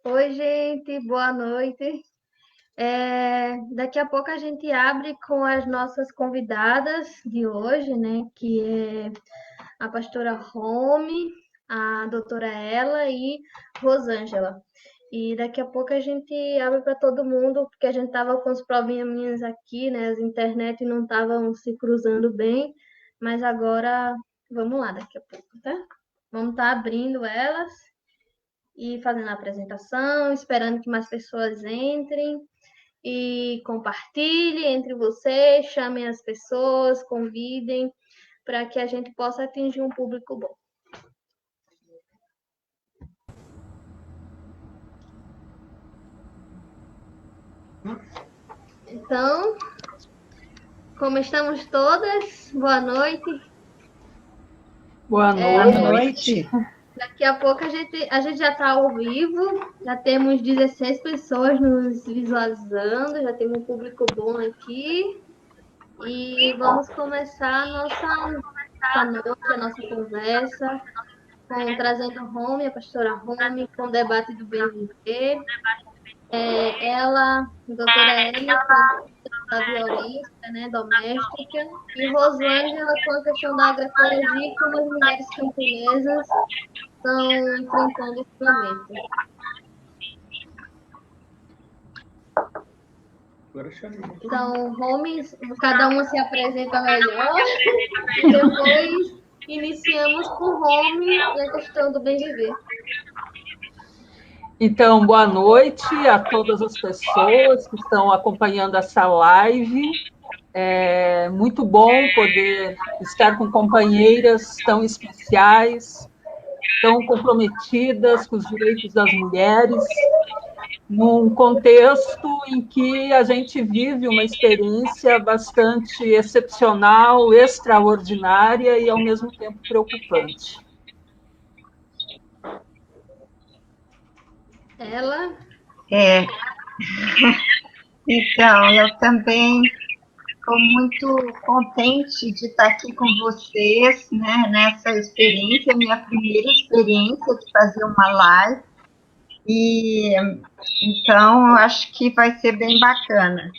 Oi, gente, boa noite. Daqui a pouco a gente abre com as nossas convidadas de hoje, né? Que é a pastora Rome, a doutora Ela e Rosângela. E daqui a pouco a gente abre para todo mundo, porque a gente estava com os probleminhas aqui, né? As internet não estavam se cruzando bem, mas agora vamos lá, daqui a pouco, tá? Vamos estar abrindo elas e fazendo a apresentação, esperando que mais pessoas entrem e compartilhem entre vocês, chamem as pessoas, convidem para que a gente possa atingir um público bom. Então, como estamos todas, boa noite. Boa noite. Daqui a pouco a gente já está ao vivo, já temos 16 pessoas nos visualizando, já temos um público bom aqui. E vamos começar a noite, a nossa conversa, trazendo a pastora Rome, com o debate do bem viver. Ela, doutora Ellen, com a violência, né, doméstica, e Rosângela com a questão da agroecologia e como as mulheres camponesas estão enfrentando esse momento. Então, Rome, cada uma se apresenta melhor e depois iniciamos com Rome e a questão do bem viver. Então, boa noite a todas as pessoas que estão acompanhando essa live. É muito bom poder estar com companheiras tão especiais, tão comprometidas com os direitos das mulheres, num contexto em que a gente vive uma experiência bastante excepcional, extraordinária e, ao mesmo tempo, preocupante. Ela? Então, eu também estou muito contente de estar aqui com vocês, né, nessa experiência, minha primeira experiência de fazer uma live. E então, acho que vai ser bem bacana.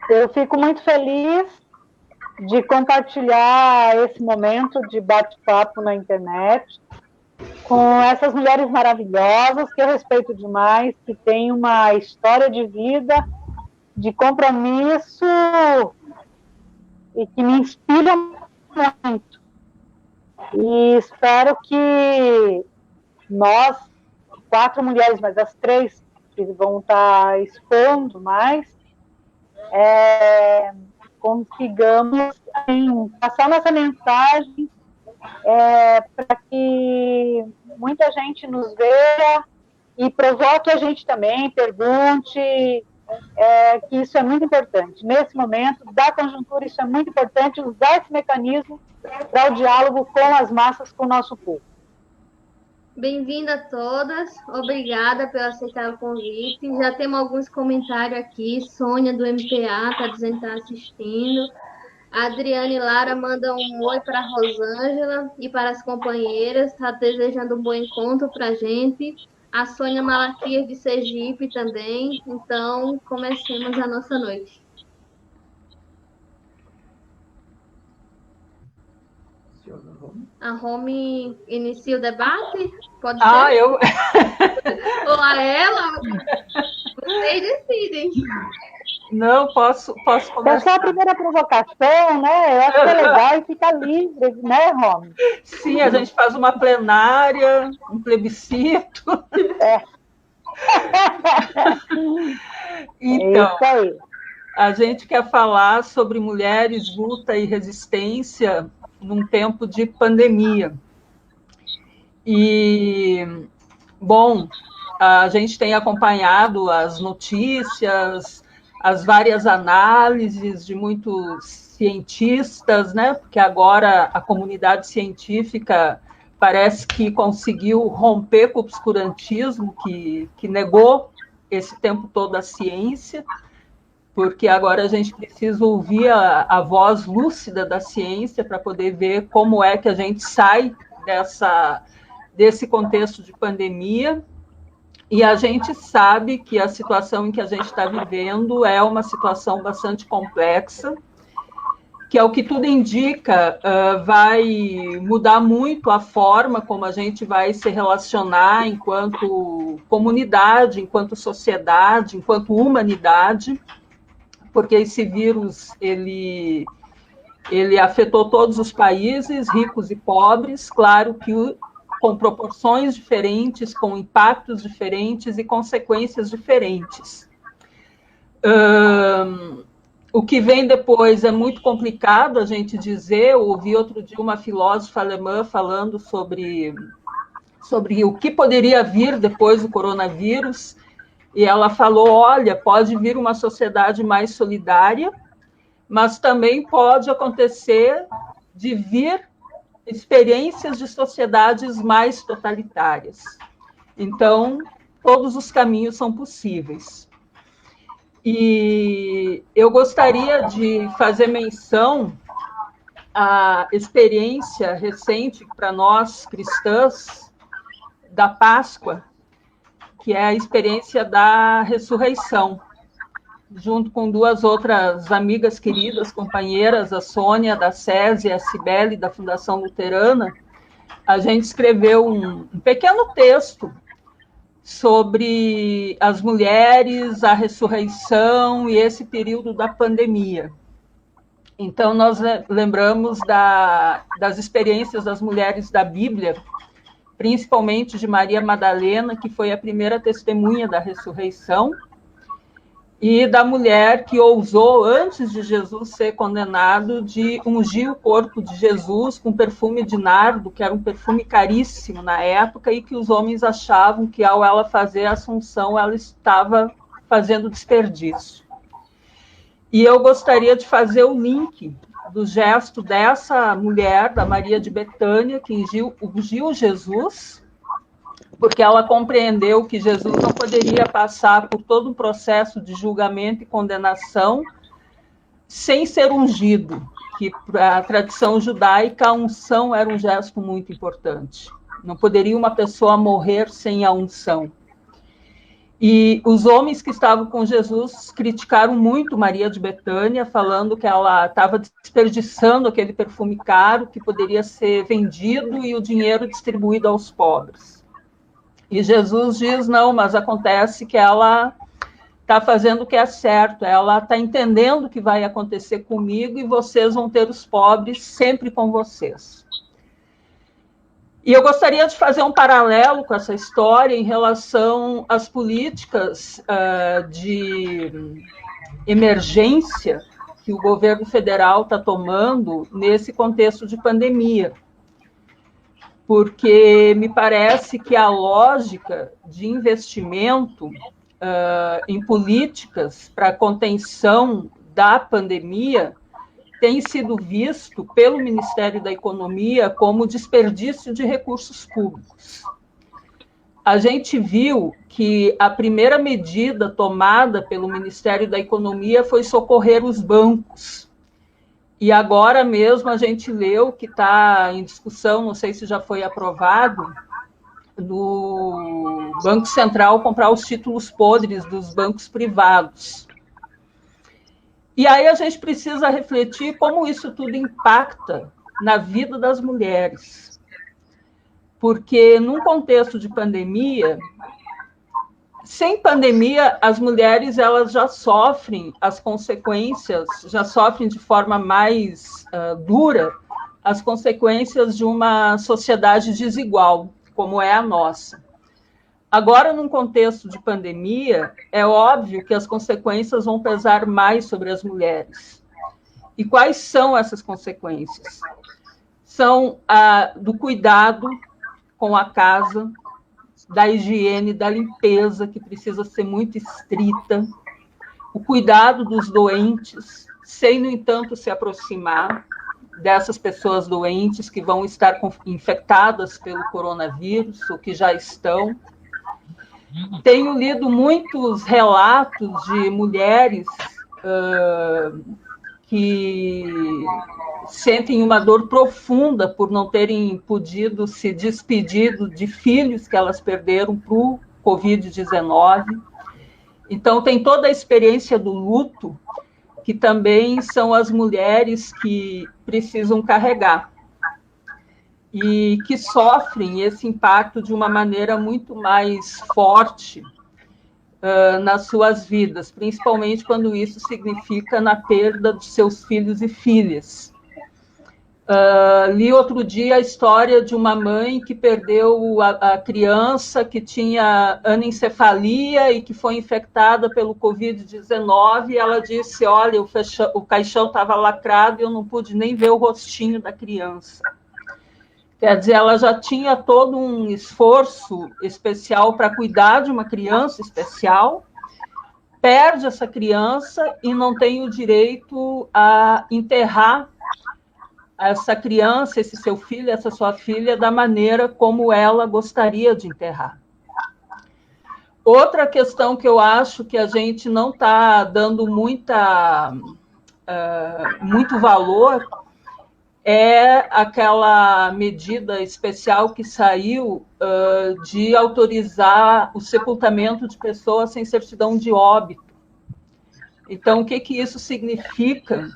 Eu fico muito feliz de compartilhar esse momento de bate-papo na internet com essas mulheres maravilhosas que eu respeito demais, que têm uma história de vida, de compromisso e que me inspiram muito. E espero que nós, 4 mulheres, mas as 3 que vão estar expondo mais, consigamos passar nossa mensagem para que muita gente nos veja e provoque a gente também, pergunte, que isso é muito importante. Nesse momento da conjuntura, isso é muito importante, usar esse mecanismo para o diálogo com as massas, com o nosso povo. Bem-vinda a todas, obrigada por aceitar o convite. Já temos alguns comentários aqui. Sônia, do MPA, está dizendo que está assistindo. A Adriane Lara manda um oi para a Rosângela e para as companheiras, está desejando um bom encontro para a gente. A Sônia Malaquias, de Sergipe, também. Então, comecemos a nossa noite. A Rome inicia o debate? Pode ser? Eu... Ou a ela? Vocês decidem. Não, posso começar. É só a primeira provocação, né? Eu acho que é legal e fica livre, né, Rome? Sim, a gente faz uma plenária, um plebiscito. Então, isso aí. A gente quer falar sobre mulheres, luta e resistência num tempo de pandemia. E, bom, a gente tem acompanhado as notícias, as várias análises de muitos cientistas, né? Porque agora a comunidade científica parece que conseguiu romper com o obscurantismo que negou esse tempo todo a ciência, porque agora a gente precisa ouvir a voz lúcida da ciência para poder ver como é que a gente sai desse contexto de pandemia. E a gente sabe que a situação em que a gente está vivendo é uma situação bastante complexa, que, ao que tudo indica, vai mudar muito a forma como a gente vai se relacionar enquanto comunidade, enquanto sociedade, enquanto humanidade, porque esse vírus, ele afetou todos os países, ricos e pobres, claro que com proporções diferentes, com impactos diferentes e consequências diferentes. O que vem depois é muito complicado a gente dizer. Eu ouvi outro dia uma filósofa alemã falando sobre o que poderia vir depois do coronavírus, e ela falou, olha, pode vir uma sociedade mais solidária, mas também pode acontecer de vir experiências de sociedades mais totalitárias. Então, todos os caminhos são possíveis. E eu gostaria de fazer menção à experiência recente para nós cristãs da Páscoa, que é a experiência da ressurreição, junto com duas outras amigas queridas, companheiras, a Sônia, da SESI, e a Cibele, da Fundação Luterana. A gente escreveu um pequeno texto sobre as mulheres, a ressurreição e esse período da pandemia. Então, nós lembramos das experiências das mulheres da Bíblia, principalmente de Maria Madalena, que foi a primeira testemunha da ressurreição, e da mulher que ousou, antes de Jesus ser condenado, de ungir o corpo de Jesus com perfume de nardo, que era um perfume caríssimo na época, e que os homens achavam que, ao ela fazer a assunção, ela estava fazendo desperdício. E eu gostaria de fazer o link do gesto dessa mulher, da Maria de Betânia, que ungiu Jesus, porque ela compreendeu que Jesus não poderia passar por todo um processo de julgamento e condenação sem ser ungido, que para a tradição judaica a unção era um gesto muito importante. Não poderia uma pessoa morrer sem a unção. E os homens que estavam com Jesus criticaram muito Maria de Betânia, falando que ela estava desperdiçando aquele perfume caro que poderia ser vendido e o dinheiro distribuído aos pobres. E Jesus diz, não, mas acontece que ela está fazendo o que é certo, ela está entendendo o que vai acontecer comigo e vocês vão ter os pobres sempre com vocês. E eu gostaria de fazer um paralelo com essa história em relação às políticas de emergência que o governo federal está tomando nesse contexto de pandemia. Porque me parece que a lógica de investimento em políticas para a contenção da pandemia tem sido visto pelo Ministério da Economia como desperdício de recursos públicos. A gente viu que a primeira medida tomada pelo Ministério da Economia foi socorrer os bancos. E agora mesmo a gente leu que está em discussão, não sei se já foi aprovado, no Banco Central comprar os títulos podres dos bancos privados. E aí a gente precisa refletir como isso tudo impacta na vida das mulheres. Porque num contexto de pandemia, sem pandemia, as mulheres elas já sofrem as consequências, já sofrem de forma mais dura as consequências de uma sociedade desigual, como é a nossa. Agora, num contexto de pandemia, é óbvio que as consequências vão pesar mais sobre as mulheres. E quais são essas consequências? São do cuidado com a casa, da higiene, da limpeza, que precisa ser muito estrita, o cuidado dos doentes, sem, no entanto, se aproximar dessas pessoas doentes que vão estar infectadas pelo coronavírus, ou que já estão. Tenho lido muitos relatos de mulheres que sentem uma dor profunda por não terem podido se despedir de filhos que elas perderam para o Covid-19. Então, tem toda a experiência do luto, que também são as mulheres que precisam carregar e que sofrem esse impacto de uma maneira muito mais forte nas suas vidas, principalmente quando isso significa na perda de seus filhos e filhas. Li outro dia a história de uma mãe que perdeu a criança que tinha anencefalia e que foi infectada pelo Covid-19, e ela disse, olha, o caixão estava lacrado e eu não pude nem ver o rostinho da criança. Quer dizer, ela já tinha todo um esforço especial para cuidar de uma criança especial, perde essa criança e não tem o direito a enterrar essa criança, esse seu filho, essa sua filha, da maneira como ela gostaria de enterrar. Outra questão que eu acho que a gente não está dando muito valor é aquela medida especial que saiu de autorizar o sepultamento de pessoas sem certidão de óbito. Então, o que isso significa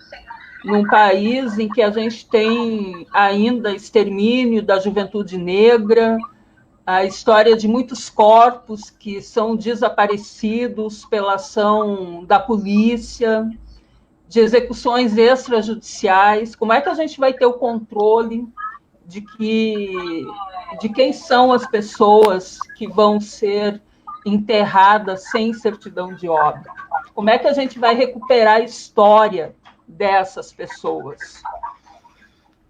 num país em que a gente tem ainda extermínio da juventude negra, a história de muitos corpos que são desaparecidos pela ação da polícia, de execuções extrajudiciais? Como é que a gente vai ter o controle de quem são as pessoas que vão ser enterradas sem certidão de óbito? Como é que a gente vai recuperar a história dessas pessoas?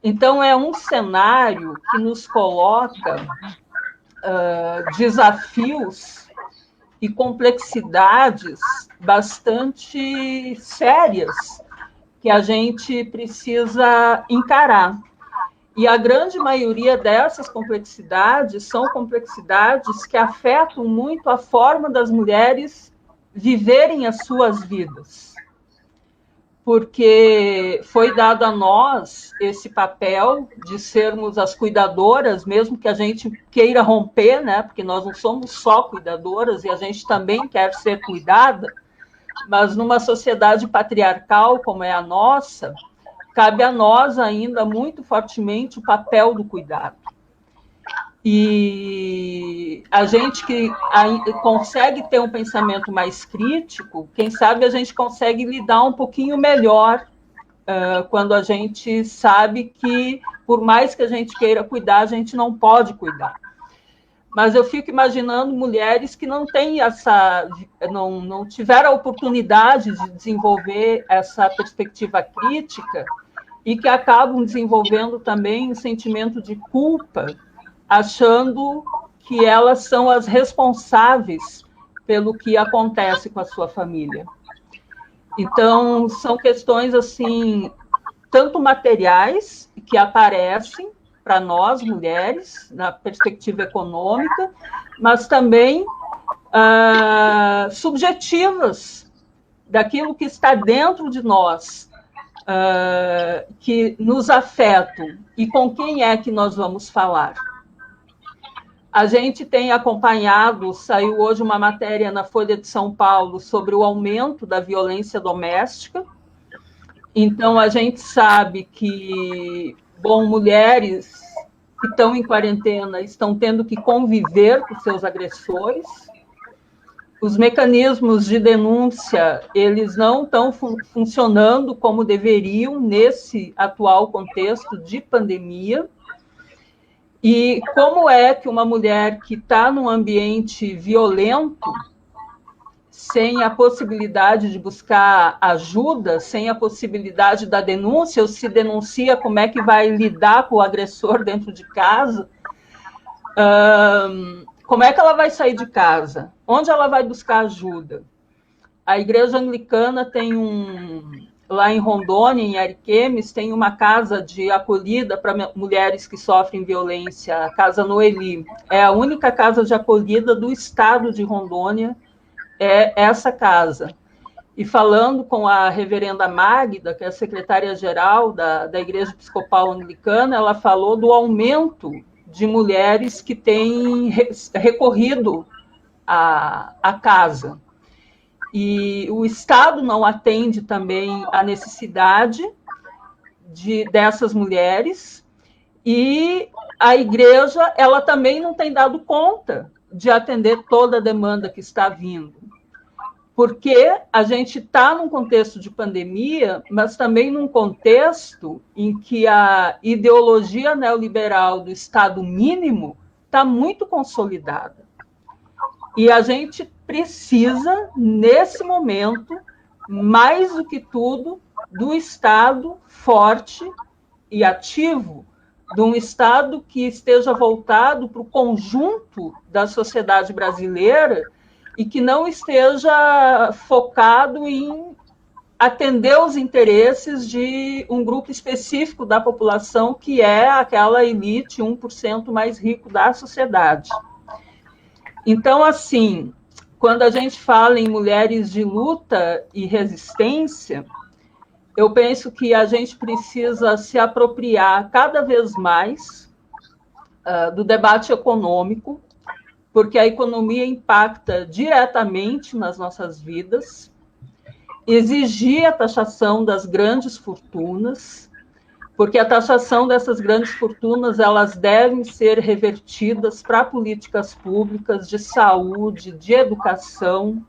Então, é um cenário que nos coloca desafios e complexidades bastante sérias que a gente precisa encarar. E a grande maioria dessas complexidades são complexidades que afetam muito a forma das mulheres viverem as suas vidas. Porque foi dado a nós esse papel de sermos as cuidadoras, mesmo que a gente queira romper, né? Porque nós não somos só cuidadoras e a gente também quer ser cuidada, mas numa sociedade patriarcal como é a nossa, cabe a nós ainda muito fortemente o papel do cuidado. E a gente que consegue ter um pensamento mais crítico, quem sabe a gente consegue lidar um pouquinho melhor quando a gente sabe que, por mais que a gente queira cuidar, a gente não pode cuidar. Mas eu fico imaginando mulheres que não têm não tiveram a oportunidade de desenvolver essa perspectiva crítica e que acabam desenvolvendo também um sentimento de culpa, achando que elas são as responsáveis pelo que acontece com a sua família. Então, são questões, assim, tanto materiais, que aparecem para nós, mulheres, na perspectiva econômica, mas também subjetivas, daquilo que está dentro de nós, que nos afetam, e com quem é que nós vamos falar. A gente tem acompanhado, saiu hoje uma matéria na Folha de São Paulo sobre o aumento da violência doméstica. Então, a gente sabe que, mulheres que estão em quarentena estão tendo que conviver com seus agressores. Os mecanismos de denúncia, eles não estão funcionando como deveriam nesse atual contexto de pandemia. E como é que uma mulher que está num ambiente violento, sem a possibilidade de buscar ajuda, sem a possibilidade da denúncia, ou se denuncia, como é que vai lidar com o agressor dentro de casa? Como é que ela vai sair de casa? Onde ela vai buscar ajuda? A Igreja Anglicana tem lá em Rondônia, em Ariquemes, tem uma casa de acolhida para mulheres que sofrem violência, a Casa Noeli. É a única casa de acolhida do estado de Rondônia, é essa casa. e falando com a reverenda Magda, que é a secretária-geral da Igreja Episcopal Anglicana, ela falou do aumento de mulheres que têm recorrido à casa. E o Estado não atende também à necessidade dessas mulheres, e a igreja ela também não tem dado conta de atender toda a demanda que está vindo. Porque a gente está num contexto de pandemia, mas também num contexto em que a ideologia neoliberal do Estado mínimo está muito consolidada. E a gente precisa, nesse momento, mais do que tudo, do Estado forte e ativo, de um Estado que esteja voltado para o conjunto da sociedade brasileira e que não esteja focado em atender os interesses de um grupo específico da população, que é aquela elite 1% mais rico da sociedade. Então, assim, quando a gente fala em mulheres de luta e resistência, eu penso que a gente precisa se apropriar cada vez mais do debate econômico, porque a economia impacta diretamente nas nossas vidas, exigir a taxação das grandes fortunas, porque a taxação dessas grandes fortunas elas devem ser revertidas para políticas públicas de saúde, de educação,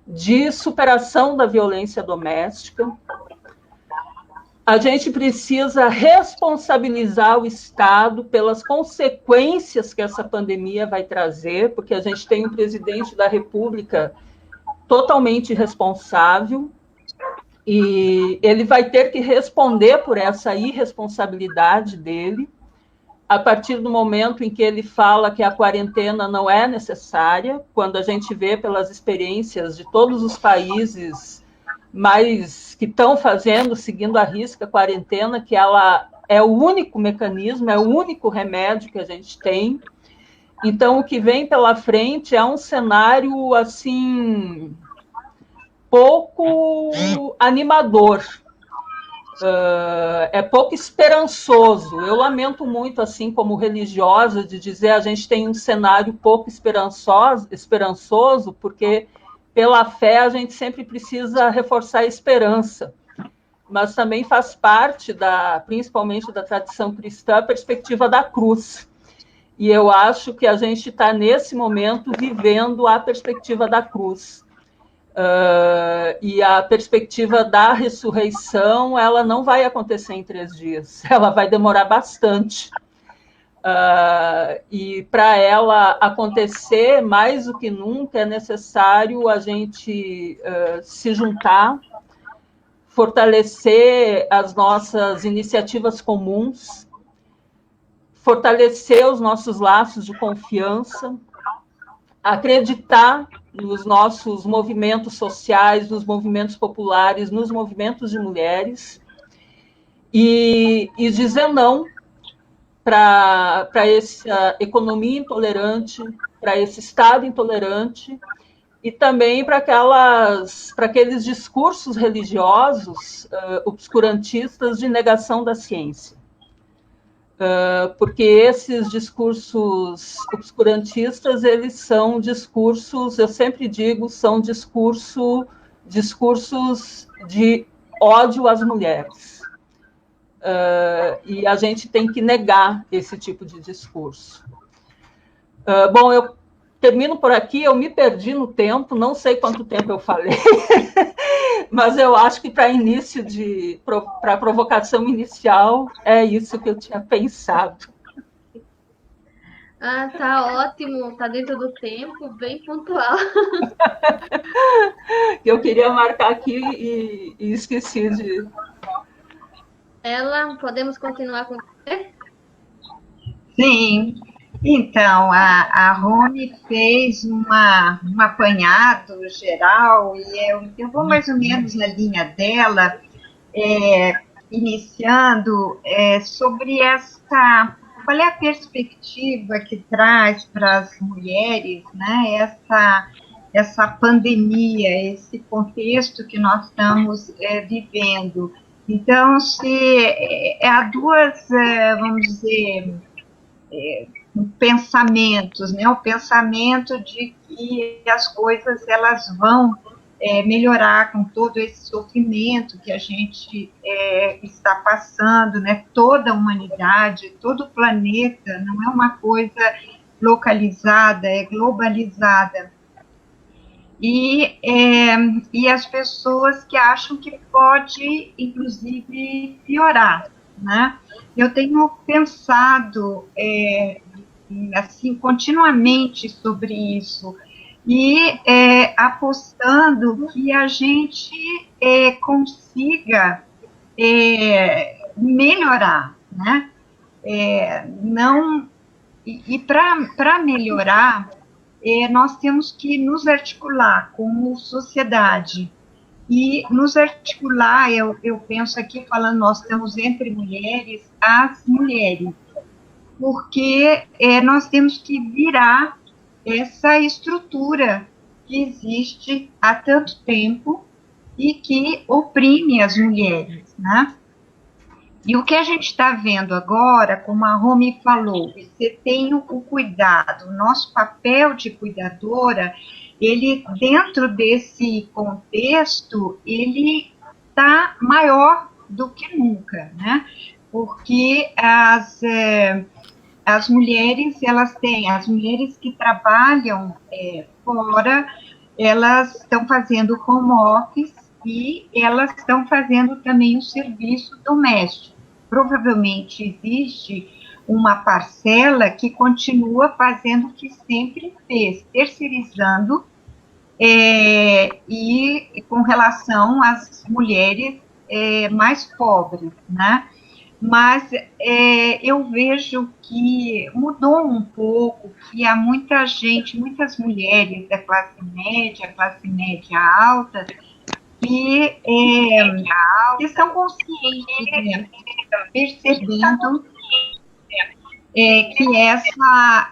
de superação da violência doméstica. A gente precisa responsabilizar o Estado pelas consequências que essa pandemia vai trazer, porque a gente tem um presidente da República totalmente irresponsável, e ele vai ter que responder por essa irresponsabilidade dele, a partir do momento em que ele fala que a quarentena não é necessária, quando a gente vê pelas experiências de todos os países mais que estão seguindo à risca a quarentena, que ela é o único mecanismo, é o único remédio que a gente tem. Então, o que vem pela frente é um cenário, assim, pouco animador, é pouco esperançoso. Eu lamento muito, assim, como religiosa, de dizer a gente tem um cenário pouco esperançoso, porque pela fé a gente sempre precisa reforçar a esperança, mas também faz parte, principalmente da tradição cristã, a perspectiva da cruz. E eu acho que a gente está, nesse momento, vivendo a perspectiva da cruz. E a perspectiva da ressurreição, ela não vai acontecer em 3 dias, ela vai demorar bastante. E para ela acontecer, mais do que nunca, é necessário a gente se juntar, fortalecer as nossas iniciativas comuns, fortalecer os nossos laços de confiança, acreditar nos nossos movimentos sociais, nos movimentos populares, nos movimentos de mulheres, e dizer não para essa economia intolerante, para esse Estado intolerante, e também para aqueles discursos religiosos obscurantistas de negação da ciência. Porque esses discursos obscurantistas, eles são discursos, eu sempre digo, são discursos de ódio às mulheres. E a gente tem que negar esse tipo de discurso. Bom, eu termino por aqui, eu me perdi no tempo, não sei quanto tempo eu falei, mas eu acho que para provocação inicial, é isso que eu tinha pensado. Tá ótimo, tá dentro do tempo, bem pontual. Eu queria marcar aqui e esqueci de... Podemos continuar com você? Sim. Então, a Rony fez um apanhado geral, e eu vou mais ou menos na linha dela, iniciando sobre qual é a perspectiva que traz para as mulheres, né, essa pandemia, esse contexto que nós estamos vivendo. Então, há duas, vamos dizer, pensamentos, né? O pensamento de que as coisas elas vão melhorar com todo esse sofrimento que a gente está passando, né? Toda a humanidade, todo o planeta, não é uma coisa localizada, é globalizada. E as pessoas que acham que pode, inclusive, piorar, né? Eu tenho pensado, assim, continuamente sobre isso, e apostando que a gente consiga melhorar, né? Não, e para melhorar, nós temos que nos articular como sociedade. E nos articular, eu penso aqui, falando, nós estamos entre mulheres, as mulheres, porque nós temos que virar essa estrutura que existe há tanto tempo e que oprime as mulheres, né? E o que a gente está vendo agora, como a Romy falou, você tem o cuidado, o nosso papel de cuidadora, ele, dentro desse contexto, ele está maior do que nunca, né? Porque as mulheres, elas têm, as mulheres que trabalham fora, elas estão fazendo home office e elas estão fazendo também o serviço doméstico. Provavelmente existe uma parcela que continua fazendo o que sempre fez, terceirizando, e com relação às mulheres mais pobres, né? Mas eu vejo que mudou um pouco, que há muita gente, muitas mulheres da classe média alta, que estão conscientes, né, percebendo que essa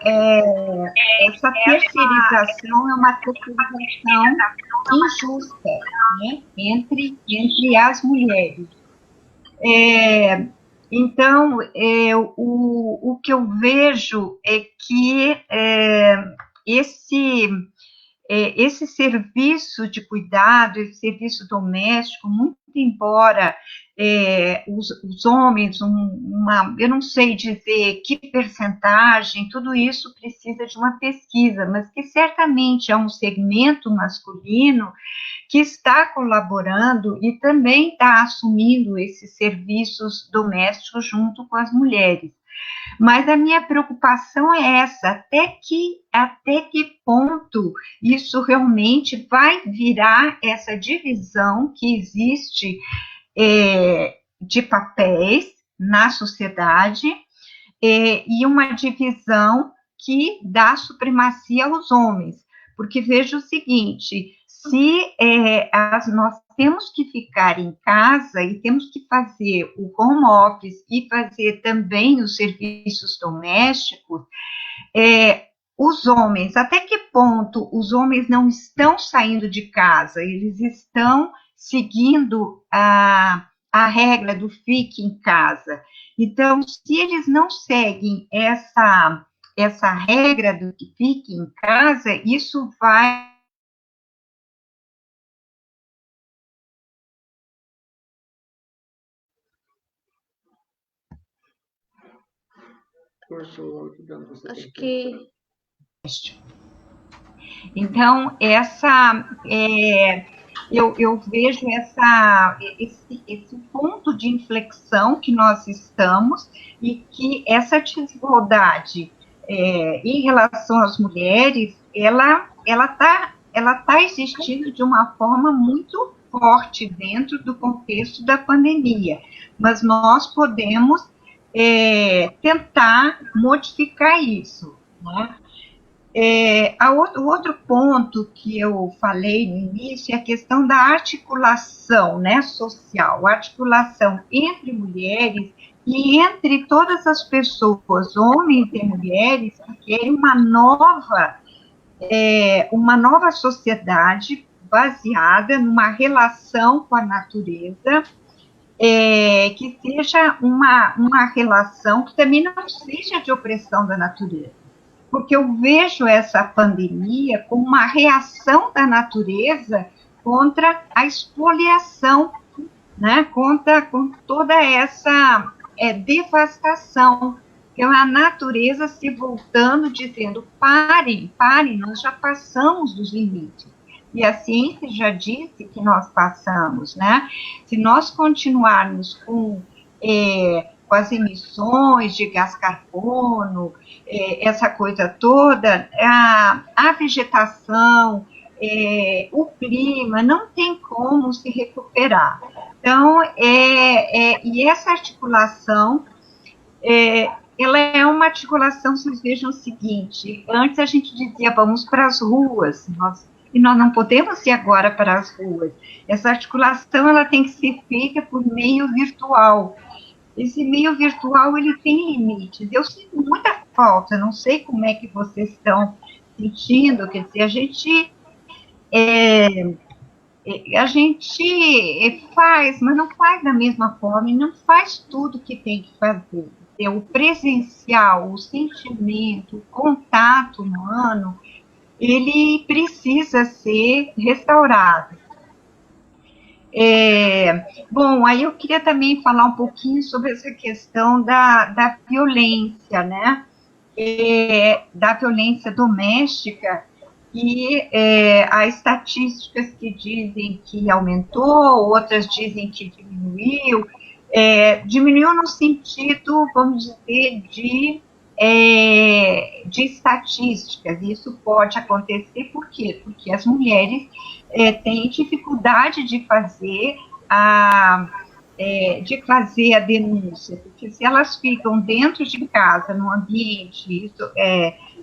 terceirização é uma terceirização injusta, né, entre as mulheres. Então, o que eu vejo é que esse serviço de cuidado, esse serviço doméstico, muito embora os homens, eu não sei dizer que percentagem, tudo isso precisa de uma pesquisa, mas que certamente é um segmento masculino que está colaborando e também está assumindo esses serviços domésticos junto com as mulheres. Mas a minha preocupação é essa, até que ponto isso realmente vai virar essa divisão que existe de papéis na sociedade, e uma divisão que dá supremacia aos homens. Porque veja o seguinte, se nós temos que ficar em casa e temos que fazer o home office e fazer também os serviços domésticos, os homens, até que ponto os homens não estão saindo de casa, eles estão seguindo a regra do fique em casa. Então, se eles não seguem essa regra do que fique em casa, isso vai Acho que... Então, eu vejo esse ponto de inflexão que nós estamos e que essa desigualdade em relação às mulheres, ela tá existindo de uma forma muito forte dentro do contexto da pandemia, mas nós podemos tentar modificar isso, né? O outro ponto que eu falei no início é a questão da articulação, né, social, articulação entre mulheres e entre todas as pessoas, homens e mulheres, que querem uma nova uma nova sociedade baseada numa relação com a natureza, que seja uma relação que também não seja de opressão da natureza. Porque eu vejo essa pandemia como uma reação da natureza contra a expoliação, né? contra toda essa devastação, que é a natureza se voltando, dizendo, parem, nós já passamos dos limites. E a ciência já disse que nós passamos, né? Se nós continuarmos com as emissões de gás carbono, essa coisa toda, a vegetação, o clima, não tem como se recuperar. Então, e essa articulação, ela é uma articulação, vocês vejam o seguinte, antes a gente dizia, vamos para as ruas, e nós não podemos ir agora para as ruas. Essa articulação, ela tem que ser feita por meio virtual. Esse meio virtual, ele tem limites. Eu sinto muita falta, não sei como é que vocês estão sentindo, quer dizer, a gente faz, mas não faz da mesma forma, e não faz tudo que tem que fazer. O presencial, o sentimento, o contato humano, ele precisa ser restaurado. Bom, aí eu queria também falar um pouquinho sobre essa questão da violência, né? Da violência doméstica, e há estatísticas que dizem que aumentou, outras dizem que diminuiu. Diminuiu no sentido, vamos dizer, de estatísticas. Isso pode acontecer por quê? Porque as mulheres têm dificuldade de fazer a denúncia, porque se elas ficam dentro de casa, num ambiente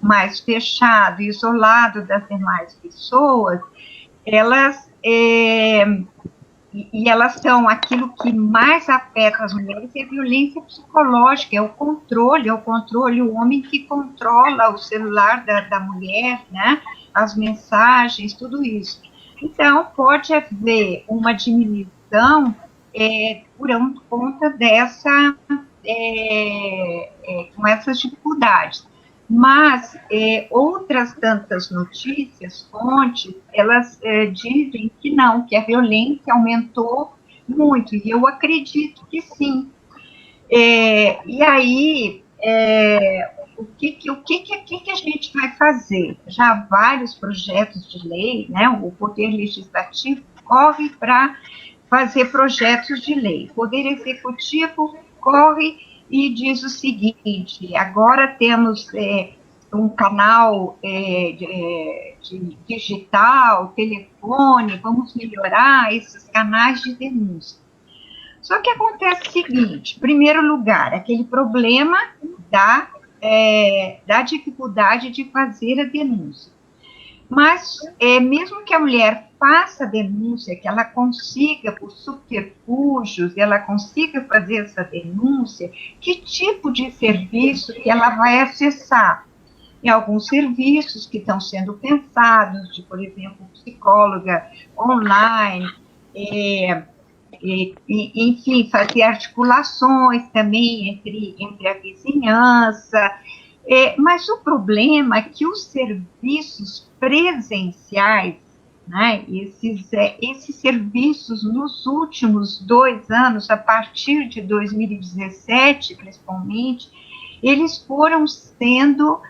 mais fechado, isolado das demais pessoas, elas são aquilo que mais afeta as mulheres, é a violência psicológica, é o controle, o homem que controla o celular da mulher, né, as mensagens, tudo isso. Então, pode haver uma diminuição por conta com essas dificuldades. Mas outras tantas notícias, fontes, elas dizem que não, que a violência aumentou muito, e eu acredito que sim. E aí, o que a gente vai fazer? Já há vários projetos de lei, né? O Poder Legislativo corre para fazer projetos de lei. O Poder Executivo corre e diz o seguinte: agora temos um canal digital, telefone, vamos melhorar esses canais de denúncia. Só que acontece o seguinte: em primeiro lugar, aquele problema da dificuldade de fazer a denúncia. Mas, mesmo que a mulher faça a denúncia, que ela consiga, por subterfúgios, ela consiga fazer essa denúncia, que tipo de serviço que ela vai acessar? Em alguns serviços que estão sendo pensados, de, por exemplo, psicóloga online, enfim, fazer articulações também entre a vizinhança. Mas o problema é que os serviços presenciais, né, esses serviços nos últimos 2 anos, a partir de 2017, principalmente, eles foram sendo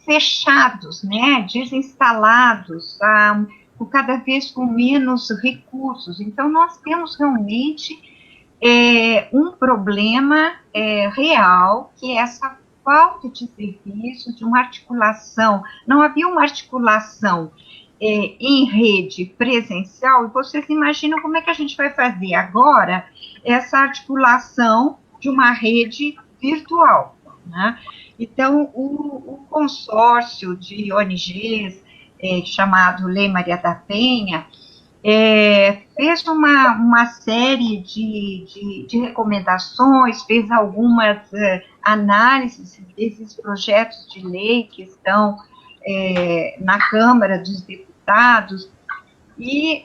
fechados, né, desinstalados, cada vez com menos recursos. Então, nós temos realmente um problema real, que é essa falta de serviço, de uma articulação. Não havia uma articulação em rede presencial, e vocês imaginam como é que a gente vai fazer agora essa articulação de uma rede virtual, né? Então, o consórcio de ONGs, chamado Lei Maria da Penha, fez uma série de recomendações, fez algumas análises desses projetos de lei que estão na Câmara dos Deputados, e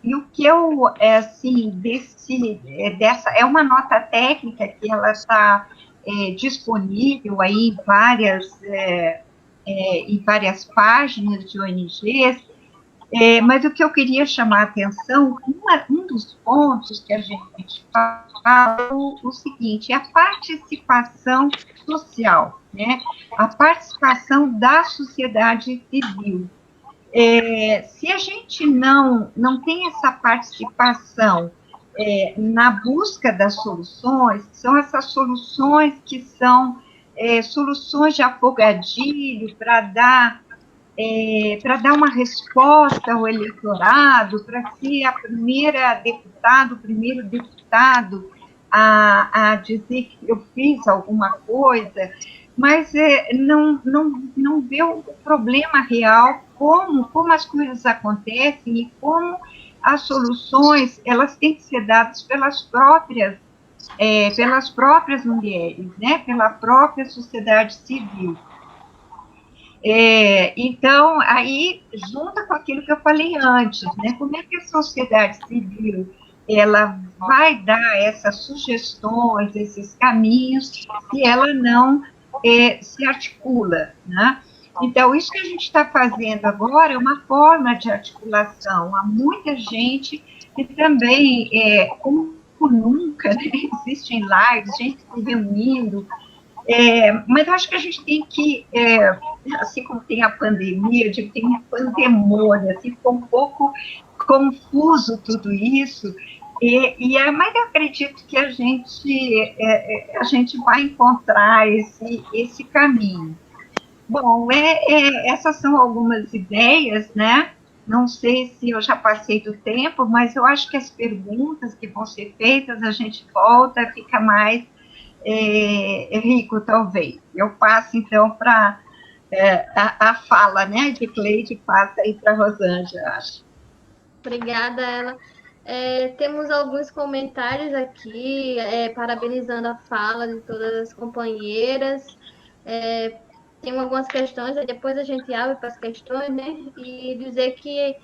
o que eu, assim, dessa, é uma nota técnica que ela está disponível aí em várias páginas de ONGs, mas o que eu queria chamar a atenção, um dos pontos que a gente fala é o seguinte, é a participação social, né? A participação da sociedade civil. Se a gente não tem essa participação na busca das soluções, são essas soluções que são soluções de afogadilho para dar uma resposta ao eleitorado, para ser a primeira deputada, o primeiro deputado a dizer que eu fiz alguma coisa, mas não vê o problema real, como as coisas acontecem e como as soluções elas têm que ser dadas pelas próprias mulheres, né, pela própria sociedade civil. Então, aí, junta com aquilo que eu falei antes, né, como é que a sociedade civil ela vai dar essas sugestões, esses caminhos, se ela não se articula, né? Então, isso que a gente está fazendo agora é uma forma de articulação. Há muita gente que também, como nunca, né, existem lives, gente se reunindo, mas eu acho que a gente tem que, assim como tem a pandemia, eu digo, tem um pandemônio, assim, ficou um pouco confuso tudo isso, mas eu acredito que a gente vai encontrar esse caminho. Bom, essas são algumas ideias, né? Não sei se eu já passei do tempo, mas eu acho que as perguntas que vão ser feitas, a gente volta, fica mais rico, talvez. Eu passo, então, para a fala, né, de Cleide, passa aí para a Rosângela, acho. Obrigada, ela. Temos alguns comentários aqui, parabenizando a fala de todas as companheiras. Tem algumas questões, depois a gente abre para as questões, né? E dizer que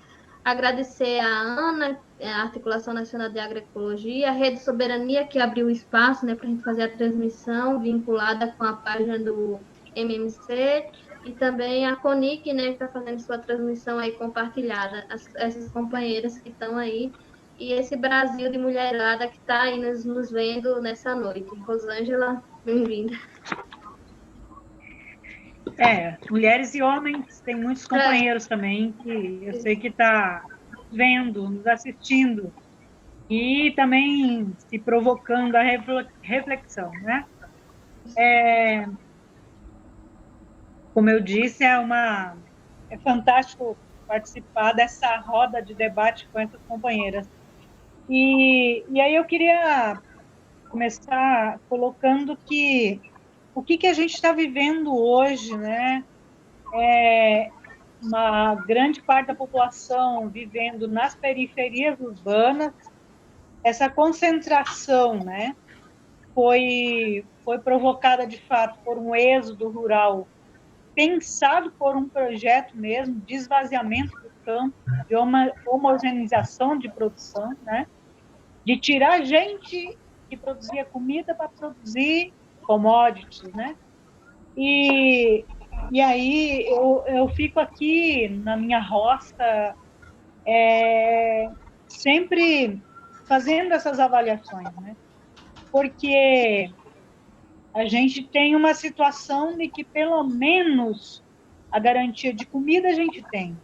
agradecer a Ana, a Articulação Nacional de Agroecologia, a Rede Soberania, que abriu espaço, né, para a gente fazer a transmissão vinculada com a página do MMC, e também a CONIC, né, que está fazendo sua transmissão aí compartilhada, essas companheiras que estão aí, e esse Brasil de mulherada que está aí nos vendo nessa noite. Rosângela, bem-vinda. Mulheres e homens, tem muitos companheiros também que eu sei que está vendo, nos assistindo, e também se provocando a reflexão, né? Como eu disse, é fantástico participar dessa roda de debate com essas companheiras. E aí eu queria começar colocando que o que a gente está vivendo hoje, né? Uma grande parte da população vivendo nas periferias urbanas, essa concentração, né, foi provocada, de fato, por um êxodo rural, pensado por um projeto mesmo, de esvaziamento do campo, de homogeneização de produção, né, de tirar gente que produzia comida para produzir commodities, né? E aí eu fico aqui na minha roça, sempre fazendo essas avaliações, né? Porque a gente tem uma situação de que, pelo menos, a garantia de comida a gente tem.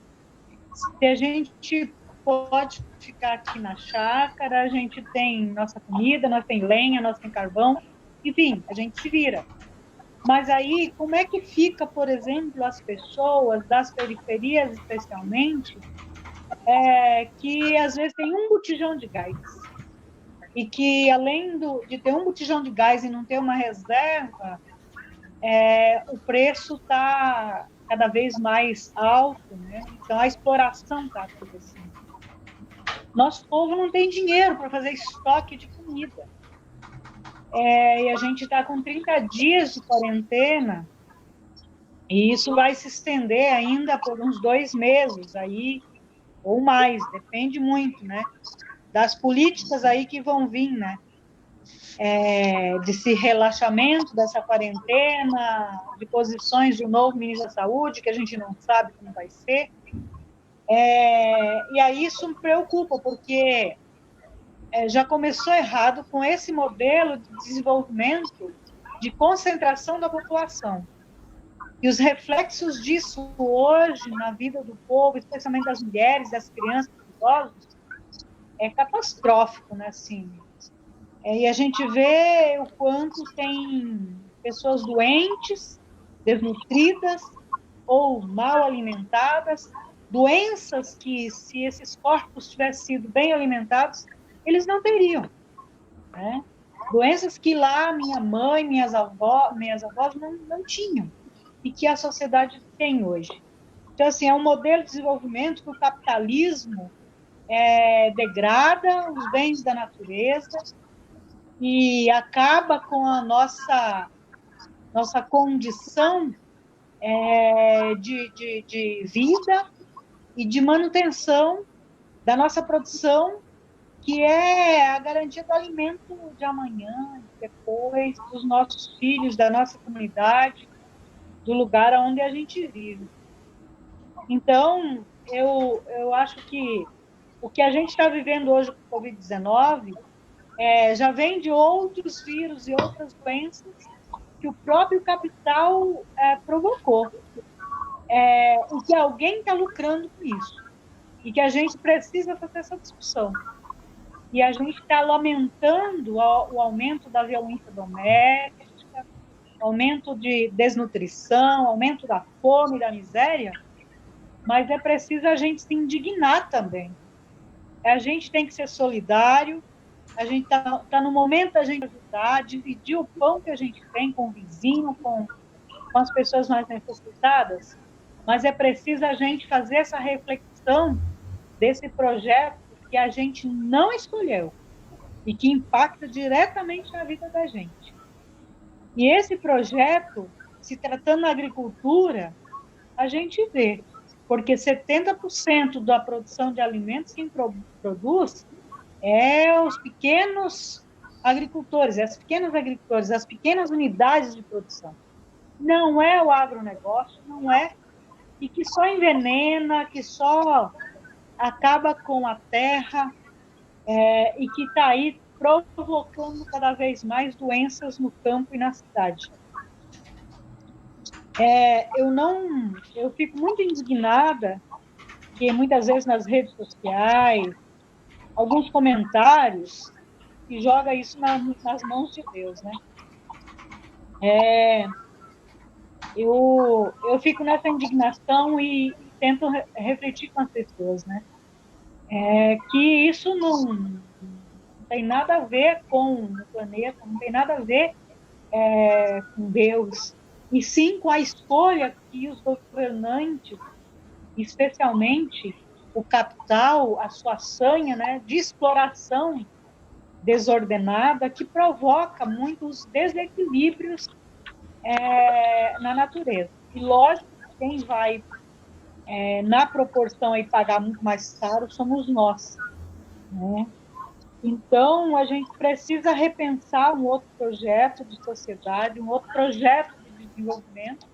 Se a gente pode ficar aqui na chácara, a gente tem nossa comida, nós tem lenha, nós tem carvão, enfim, a gente se vira. Mas aí, como é que fica, por exemplo, as pessoas das periferias, especialmente, que às vezes tem um botijão de gás, e que, além de ter um botijão de gás e não ter uma reserva, o preço está cada vez mais alto, né? Então, a exploração está acontecendo. nosso povo não tem dinheiro para fazer estoque de comida. E a gente está com 30 dias de quarentena, e isso vai se estender ainda por uns 2 meses aí, ou mais, depende muito, né, das políticas aí que vão vir, né, desse relaxamento dessa quarentena, de posições do novo ministro da Saúde, que a gente não sabe como vai ser. E aí isso me preocupa, porque já começou errado com esse modelo de desenvolvimento de concentração da população. E os reflexos disso hoje na vida do povo, especialmente das mulheres, das crianças, dos idosos, é catastrófico, né? Assim, e a gente vê o quanto tem pessoas doentes, desnutridas ou mal alimentadas, doenças que, se esses corpos tivessem sido bem alimentados, eles não teriam, né? Doenças que lá minha mãe, minhas avós não tinham, e que a sociedade tem hoje. Então, assim, é um modelo de desenvolvimento que o capitalismo degrada os bens da natureza e acaba com a nossa condição de vida e de manutenção da nossa produção, que é a garantia do alimento de amanhã, depois, dos nossos filhos, da nossa comunidade, do lugar onde a gente vive. Então, eu acho que o que a gente está vivendo hoje com o Covid-19 já vem de outros vírus e outras doenças que o próprio capital provocou. E que alguém está lucrando com isso. E que a gente precisa fazer essa discussão. E a gente está lamentando o aumento da violência doméstica, aumento de desnutrição, aumento da fome, da miséria, mas é preciso a gente se indignar também. A gente tem que ser solidário, a gente está no momento da gente ajudar, dividir o pão que a gente tem com o vizinho, com as pessoas mais necessitadas, mas é preciso a gente fazer essa reflexão desse projeto que a gente não escolheu e que impacta diretamente na vida da gente. E esse projeto, se tratando da agricultura, a gente vê, porque 70% da produção de alimentos quem produz os pequenos agricultores, as pequenas agricultores, as pequenas unidades de produção. Não é o agronegócio, não é, e que só envenena, que só acaba com a terra, e que está aí provocando cada vez mais doenças no campo e na cidade. Eu fico muito indignada que muitas vezes nas redes sociais, alguns comentários que joga isso nas mãos de Deus, né? Eu fico nessa indignação e tento refletir com as pessoas, né? Que isso não tem nada a ver com o planeta, não tem nada a ver com Deus, e sim com a escolha que os governantes, especialmente o capital, a sua sanha, né, de exploração desordenada, que provoca muitos desequilíbrios na natureza. E, lógico, quem vai, na proporção, aí, pagar muito mais caro somos nós, né? Então, a gente precisa repensar um outro projeto de sociedade, um outro projeto de desenvolvimento,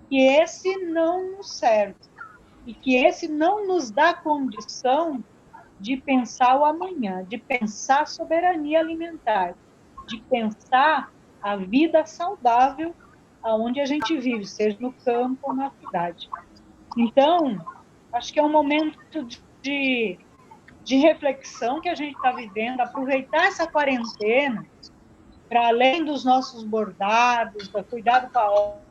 que esse não nos serve, e que esse não nos dá condição de pensar o amanhã, de pensar soberania alimentar, de pensar a vida saudável aonde a gente vive, seja no campo ou na cidade. Então, acho que é um momento de reflexão que a gente está vivendo, aproveitar essa quarentena para além dos nossos bordados, do cuidado com a obra.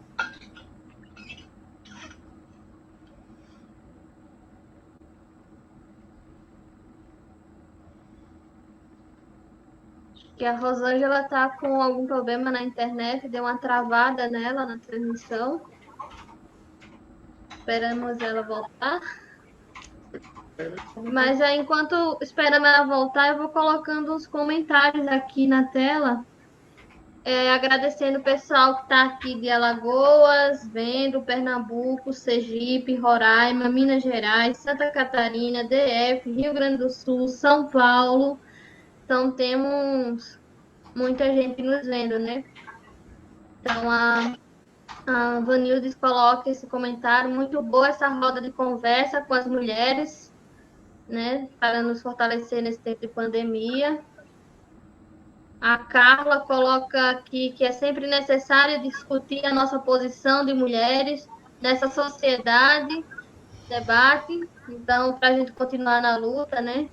Que a Rosângela está com algum problema na internet, deu uma travada nela na transmissão. Esperamos ela voltar. Mas aí, enquanto esperamos ela voltar, eu vou colocando uns comentários aqui na tela, agradecendo o pessoal que está aqui de Alagoas, vendo, Pernambuco, Sergipe, Roraima, Minas Gerais, Santa Catarina, DF, Rio Grande do Sul, São Paulo. Então, temos muita gente nos vendo, né? Então, a Vanildes coloca esse comentário, muito boa essa roda de conversa com as mulheres, né, para nos fortalecer nesse tempo de pandemia. A Carla coloca aqui que é sempre necessário discutir a nossa posição de mulheres nessa sociedade, debate, então, para a gente continuar na luta, né?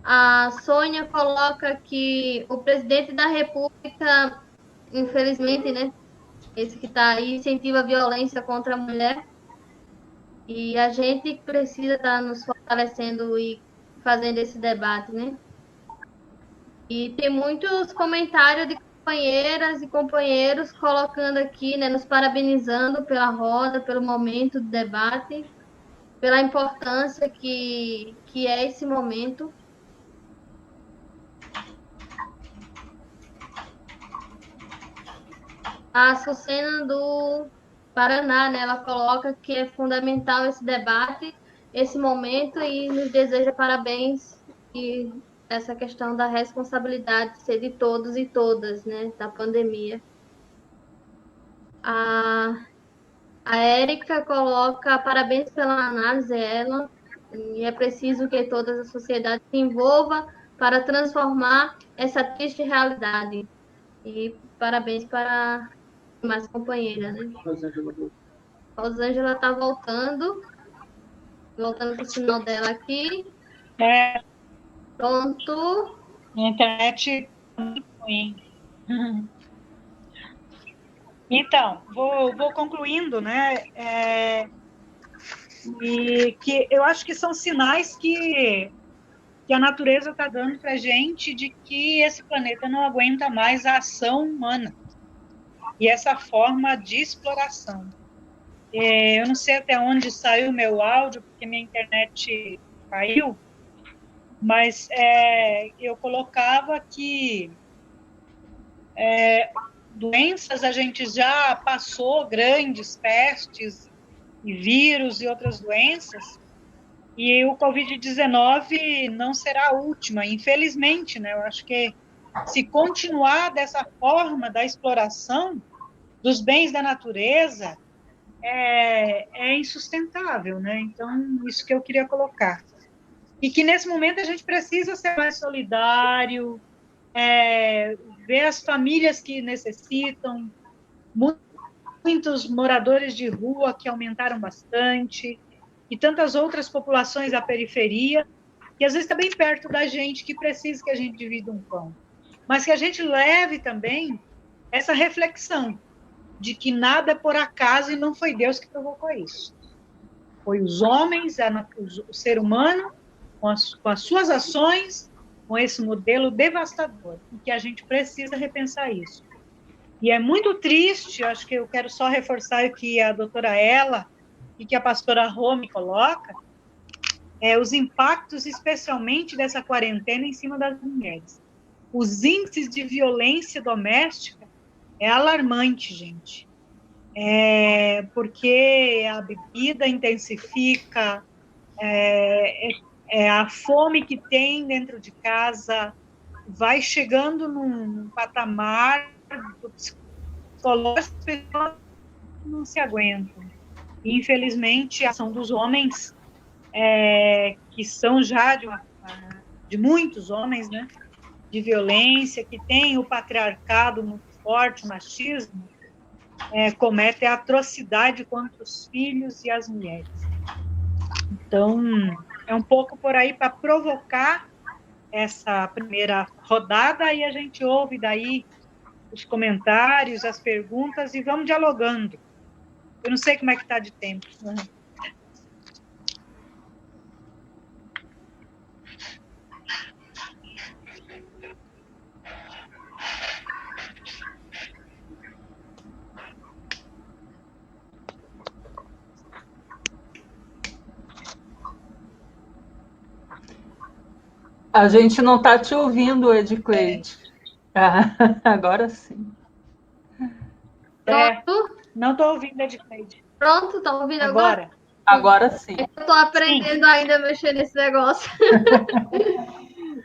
A Sônia coloca que o presidente da República, infelizmente, né, esse que está aí, incentiva a violência contra a mulher, e a gente precisa estar nos fortalecendo e fazendo esse debate, né? E tem muitos comentários de companheiras e companheiros colocando aqui, né, nos parabenizando pela roda, pelo momento do debate, pela importância que é esse momento. A Sucena do Paraná, né, ela coloca que é fundamental esse debate, esse momento, e nos deseja parabéns e essa questão da responsabilidade ser de todos e todas, né, da pandemia. A Érica coloca parabéns pela análise, ela, e é preciso que toda a sociedade se envolva para transformar essa triste realidade. E parabéns para mais companheira, né? Rosângela está voltando para o sinal dela aqui. Pronto. Minha internet é muito ruim. Então, vou concluindo, né? E que eu acho que são sinais que a natureza está dando para a gente de que esse planeta não aguenta mais a ação humana e essa forma de exploração. Eu não sei até onde saiu o meu áudio, porque minha internet caiu, mas eu colocava que doenças a gente já passou, grandes pestes e vírus e outras doenças, e o Covid-19 não será a última, infelizmente, né? Eu acho que se continuar dessa forma da exploração dos bens da natureza, é insustentável, né? Então, isso que eu queria colocar. E que nesse momento a gente precisa ser mais solidário, ver as famílias que necessitam, muitos moradores de rua que aumentaram bastante, e tantas outras populações da periferia, que às vezes está bem perto da gente, que precisa que a gente divida um pão. Mas que a gente leve também essa reflexão de que nada é por acaso e não foi Deus que provocou isso. Foi os homens, o ser humano, com as suas ações, com esse modelo devastador, e que a gente precisa repensar isso. E é muito triste, acho que eu quero só reforçar o que a doutora Ela e que a pastora Rome coloca, os impactos, especialmente dessa quarentena, em cima das mulheres. Os índices de violência doméstica é alarmante, gente. Porque a bebida intensifica, a fome que tem dentro de casa, vai chegando num patamar do psicológico que não se aguentam. E, infelizmente, a ação dos homens, que são já de muitos homens, né, de violência, que tem o patriarcado muito forte, o machismo, comete a atrocidade contra os filhos e as mulheres. Então, é um pouco por aí para provocar essa primeira rodada, e a gente ouve daí os comentários, as perguntas, e vamos dialogando. Eu não sei como é que está de tempo. A gente não está te ouvindo, Edicleide. Agora sim. Pronto? Não estou ouvindo, Edicleide. Pronto, tá ouvindo agora? Agora sim. Eu estou aprendendo ainda a mexer nesse negócio.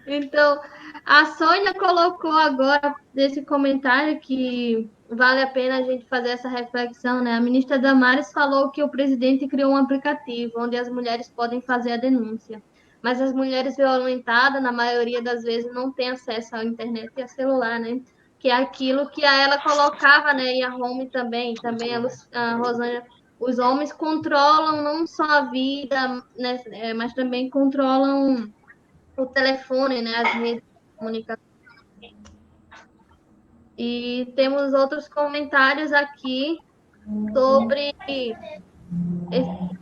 Então, a Sônia colocou agora nesse comentário que vale a pena a gente fazer essa reflexão, né? A ministra Damares falou que o presidente criou um aplicativo onde as mulheres podem fazer a denúncia. Mas as mulheres violentadas, na maioria das vezes, não têm acesso à internet e a celular, né? Que é aquilo que a ela colocava, né? E a Home também a Rosângela, os homens controlam não só a vida, né? Mas também controlam o telefone, né? As redes de comunicação. E temos outros comentários aqui sobre...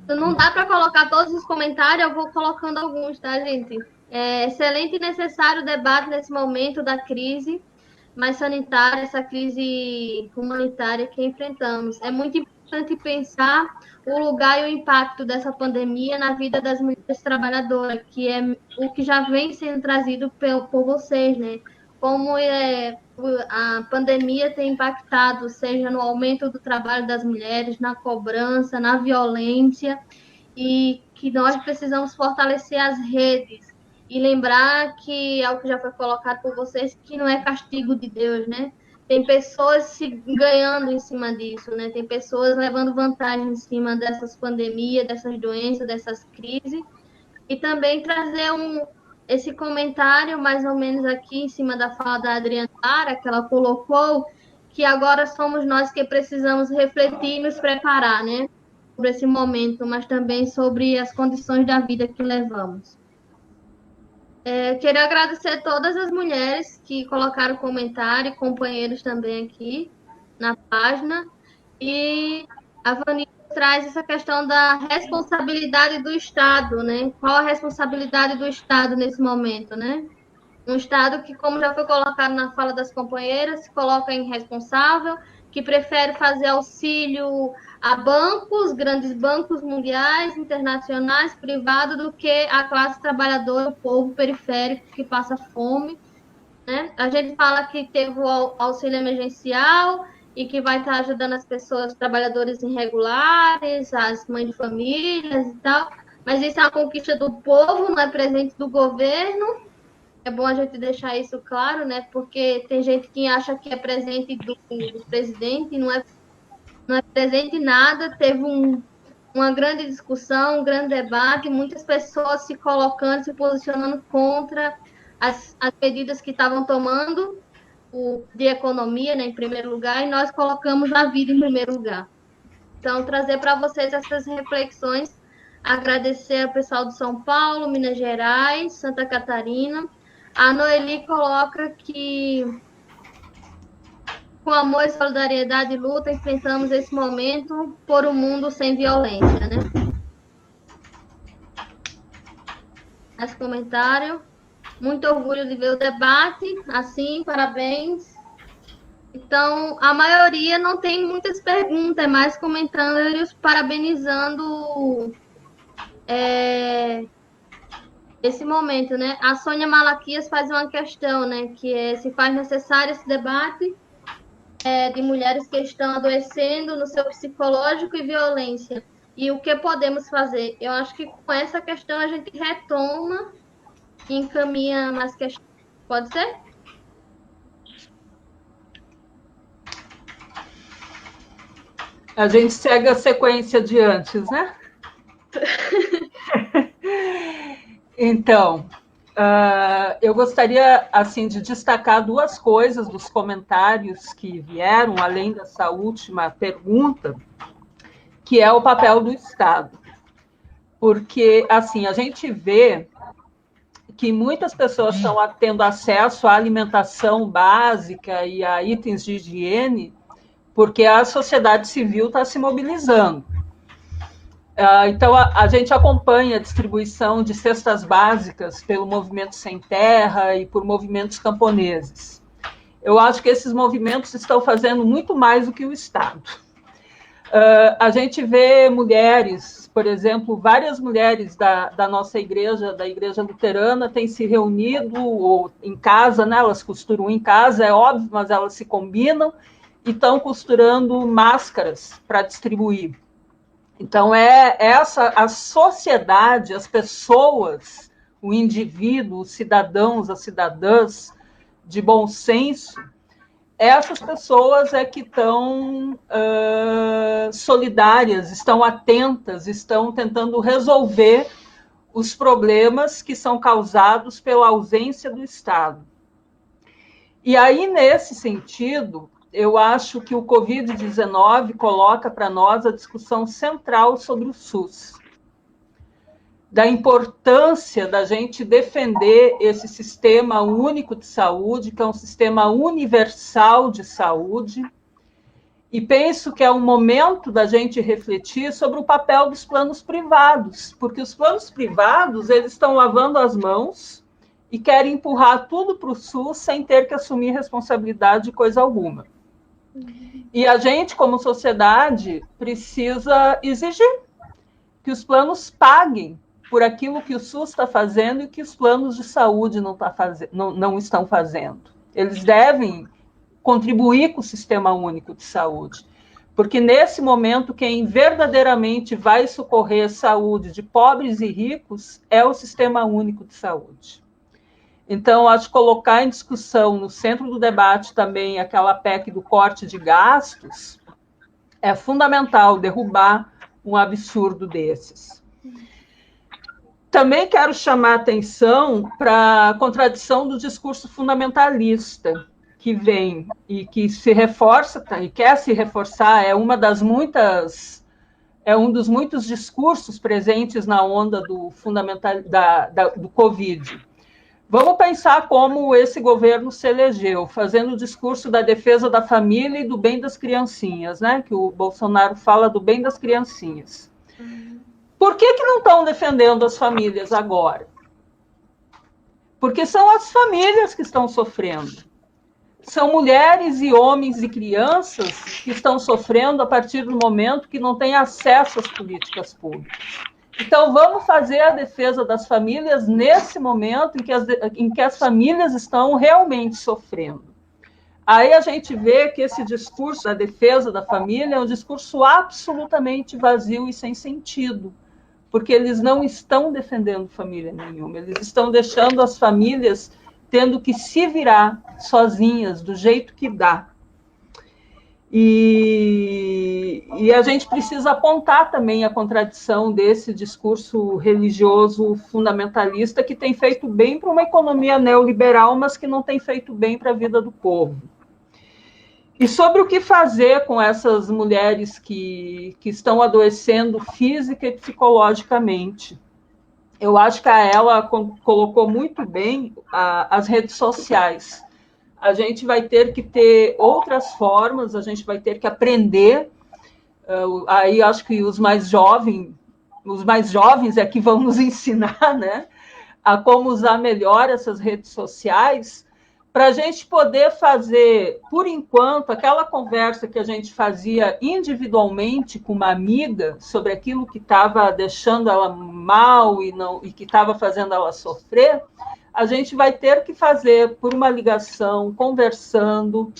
Não dá para colocar todos os comentários, eu vou colocando alguns, tá, gente? É excelente e necessário o debate nesse momento da crise mais sanitária, essa crise humanitária que enfrentamos. É muito importante pensar o lugar e o impacto dessa pandemia na vida das mulheres trabalhadoras, que é o que já vem sendo trazido por vocês, né? Como a pandemia tem impactado, seja no aumento do trabalho das mulheres, na cobrança, na violência, e que nós precisamos fortalecer as redes e lembrar que é o que já foi colocado por vocês, que não é castigo de Deus, né? Tem pessoas se ganhando em cima disso, né? Tem pessoas levando vantagem em cima dessas pandemias, dessas doenças, dessas crises. E também trazer esse comentário, mais ou menos aqui em cima da fala da Adriana Lara, que ela colocou, que agora somos nós que precisamos refletir e nos preparar, né? Sobre esse momento, mas também sobre as condições da vida que levamos. Quero agradecer a todas as mulheres que colocaram comentário, companheiros também aqui na página. E a Vanilla traz essa questão da responsabilidade do Estado, né? Qual a responsabilidade do Estado nesse momento, né? Um Estado que, como já foi colocado na fala das companheiras, se coloca irresponsável, que prefere fazer auxílio a bancos, grandes bancos mundiais, internacionais, privados, do que a classe trabalhadora, o povo periférico que passa fome, né? A gente fala que teve o auxílio emergencial e que vai estar ajudando as pessoas, os trabalhadores irregulares, as mães de famílias e tal, mas isso é uma conquista do povo, não é presente do governo. É bom a gente deixar isso claro, né? Porque tem gente que acha que é presente do presidente, não é presente nada. Teve uma grande discussão, um grande debate, muitas pessoas se colocando, se posicionando contra as medidas que estavam tomando de economia, né, em primeiro lugar, e nós colocamos a vida em primeiro lugar. Então, trazer para vocês essas reflexões, agradecer ao pessoal de São Paulo, Minas Gerais, Santa Catarina. A Noeli coloca que, com amor e solidariedade e luta, enfrentamos esse momento por um mundo sem violência, né? Esse comentário. Muito orgulho de ver o debate, assim, parabéns. Então, a maioria não tem muitas perguntas, é mais comentários parabenizando esse momento, né? A Sônia Malaquias faz uma questão, né? Que é se faz necessário esse debate de mulheres que estão adoecendo no seu psicológico e violência. E o que podemos fazer? Eu acho que com essa questão a gente retoma e encaminha mais questões. Pode ser? A gente segue a sequência de antes, né? Então, eu gostaria assim de destacar duas coisas dos comentários que vieram, além dessa última pergunta, que é o papel do Estado. Porque, assim, a gente vê que muitas pessoas estão tendo acesso à alimentação básica e a itens de higiene porque a sociedade civil está se mobilizando. Então, a gente acompanha a distribuição de cestas básicas pelo Movimento Sem Terra e por movimentos camponeses. Eu acho que esses movimentos estão fazendo muito mais do que o Estado. A gente vê mulheres por exemplo, várias mulheres da nossa igreja, da igreja luterana, têm se reunido ou em casa, né? Elas costuram em casa, é óbvio, mas elas se combinam e estão costurando máscaras para distribuir. Então, a sociedade, as pessoas, o indivíduo, os cidadãos, as cidadãs de bom senso, essas pessoas é que estão solidárias, estão atentas, estão tentando resolver os problemas que são causados pela ausência do Estado. E aí, nesse sentido, eu acho que o Covid-19 coloca para nós a discussão central sobre o SUS, da importância da gente defender esse sistema único de saúde, que é um sistema universal de saúde, e penso que é um momento da gente refletir sobre o papel dos planos privados, porque os planos privados, eles estão lavando as mãos e querem empurrar tudo para o SUS sem ter que assumir responsabilidade de coisa alguma. E a gente, como sociedade, precisa exigir que os planos paguem por aquilo que o SUS está fazendo e que os planos de saúde não estão fazendo. Eles devem contribuir com o Sistema Único de Saúde, porque nesse momento quem verdadeiramente vai socorrer a saúde de pobres e ricos é o Sistema Único de Saúde. Então, acho que colocar em discussão, no centro do debate também, aquela PEC do corte de gastos, é fundamental derrubar um absurdo desses. Também quero chamar a atenção para a contradição do discurso fundamentalista, que vem e que se reforça, e quer se reforçar, é um dos muitos discursos presentes na onda do Covid. Vamos pensar como esse governo se elegeu, fazendo o discurso da defesa da família e do bem das criancinhas, né? Que o Bolsonaro fala do bem das criancinhas. Por que não estão defendendo as famílias agora? Porque são as famílias que estão sofrendo. São mulheres e homens e crianças que estão sofrendo a partir do momento que não têm acesso às políticas públicas. Então, vamos fazer a defesa das famílias nesse momento em que as famílias estão realmente sofrendo. Aí a gente vê que esse discurso da defesa da família é um discurso absolutamente vazio e sem sentido, porque eles não estão defendendo família nenhuma, eles estão deixando as famílias tendo que se virar sozinhas, do jeito que dá. E a gente precisa apontar também a contradição desse discurso religioso fundamentalista que tem feito bem para uma economia neoliberal, mas que não tem feito bem para a vida do povo. E sobre o que fazer com essas mulheres que estão adoecendo física e psicologicamente. Eu acho que ela colocou muito bem as redes sociais. A gente vai ter que ter outras formas, a gente vai ter que aprender. Aí acho que os mais jovens é que vão nos ensinar, né, a como usar melhor essas redes sociais, para a gente poder fazer, por enquanto, aquela conversa que a gente fazia individualmente com uma amiga sobre aquilo que estava deixando ela mal e que estava fazendo ela sofrer. A gente vai ter que fazer por uma ligação, conversando,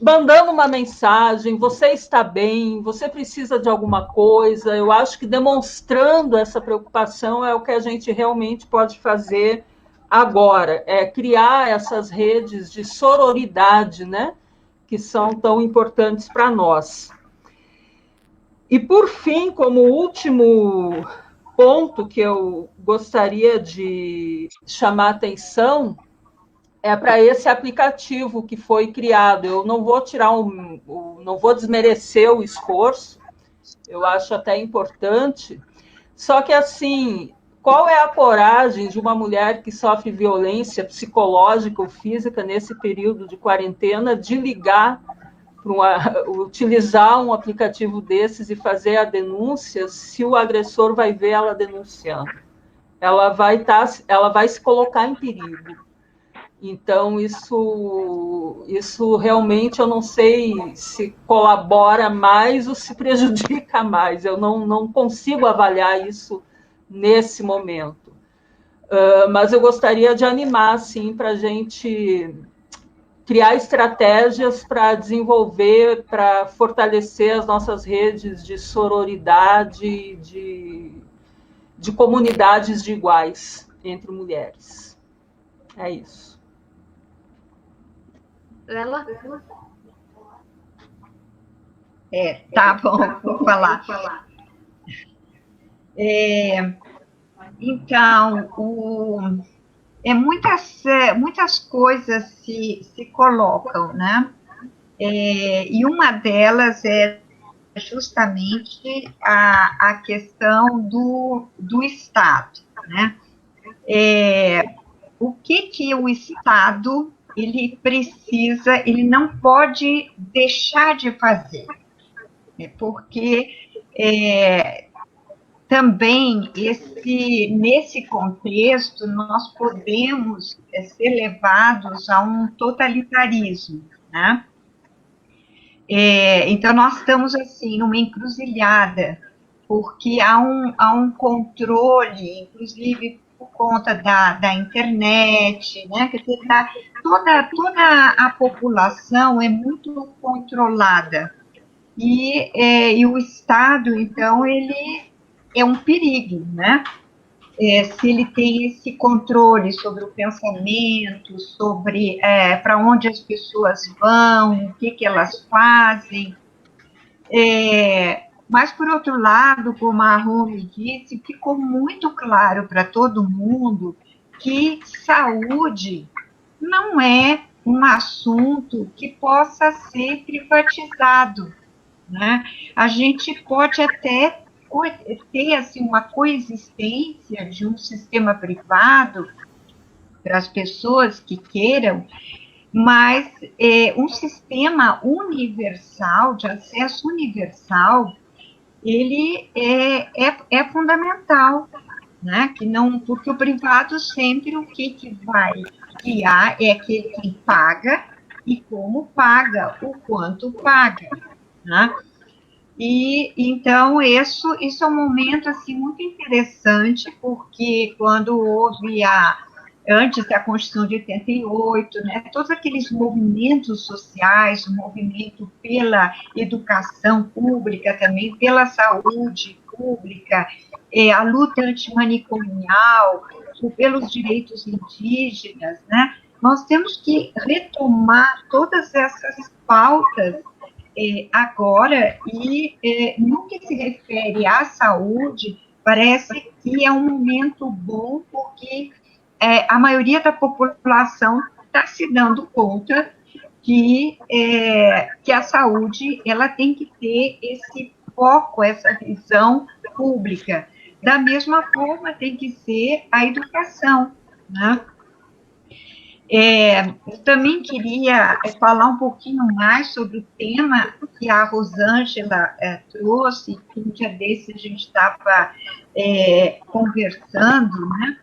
mandando uma mensagem, você está bem, você precisa de alguma coisa. Eu acho que demonstrando essa preocupação é o que a gente realmente pode fazer agora, é criar essas redes de sororidade, né, que são tão importantes para nós. E, por fim, como último ponto que eu gostaria de chamar a atenção é para esse aplicativo que foi criado. Eu não vou não vou desmerecer o esforço, eu acho até importante, só que assim, qual é a coragem de uma mulher que sofre violência psicológica ou física nesse período de quarentena de ligar utilizar um aplicativo desses e fazer a denúncia, se o agressor vai ver ela denunciando? Ela vai se colocar em perigo. Então, isso realmente eu não sei se colabora mais ou se prejudica mais. Eu não consigo avaliar isso nesse momento. Mas eu gostaria de animar, sim, para a gente criar estratégias para desenvolver, para fortalecer as nossas redes de sororidade, de comunidades de iguais entre mulheres. É isso. Ela? Tá bom, vou falar. Então, muitas coisas se colocam, né? E uma delas é justamente a questão do Estado, né? O que o Estado ele precisa, ele não pode deixar de fazer, porque também nesse contexto nós podemos ser levados a um totalitarismo, né? Então nós estamos assim numa encruzilhada, porque há um controle, inclusive por conta da internet, né? Quer dizer, toda a população é muito controlada. E o Estado, então, ele é um perigo, né? Se ele tem esse controle sobre o pensamento, sobre para onde as pessoas vão, o que elas fazem. Mas, por outro lado, como a Rumi disse, ficou muito claro para todo mundo que saúde não é um assunto que possa ser privatizado, né? A gente pode até ter assim, uma coexistência de um sistema privado para as pessoas que queiram, mas um sistema universal, de acesso universal, ele é fundamental, né? Que não, porque o privado sempre o que vai guiar é aquele quem paga e como paga, o quanto paga, né? E então isso é um momento assim muito interessante, porque quando houve antes da Constituição de 88, né, todos aqueles movimentos sociais, o movimento pela educação pública também, pela saúde pública, a luta antimanicomial, pelos direitos indígenas, né, nós temos que retomar todas essas pautas agora, e no que se refere à saúde, parece que é um momento bom, porque a maioria da população está se dando conta que a saúde ela tem que ter esse foco, essa visão pública. Da mesma forma, tem que ser a educação, né? Eu também queria falar um pouquinho mais sobre o tema que a Rosângela trouxe, que um dia desses a gente estava conversando, né,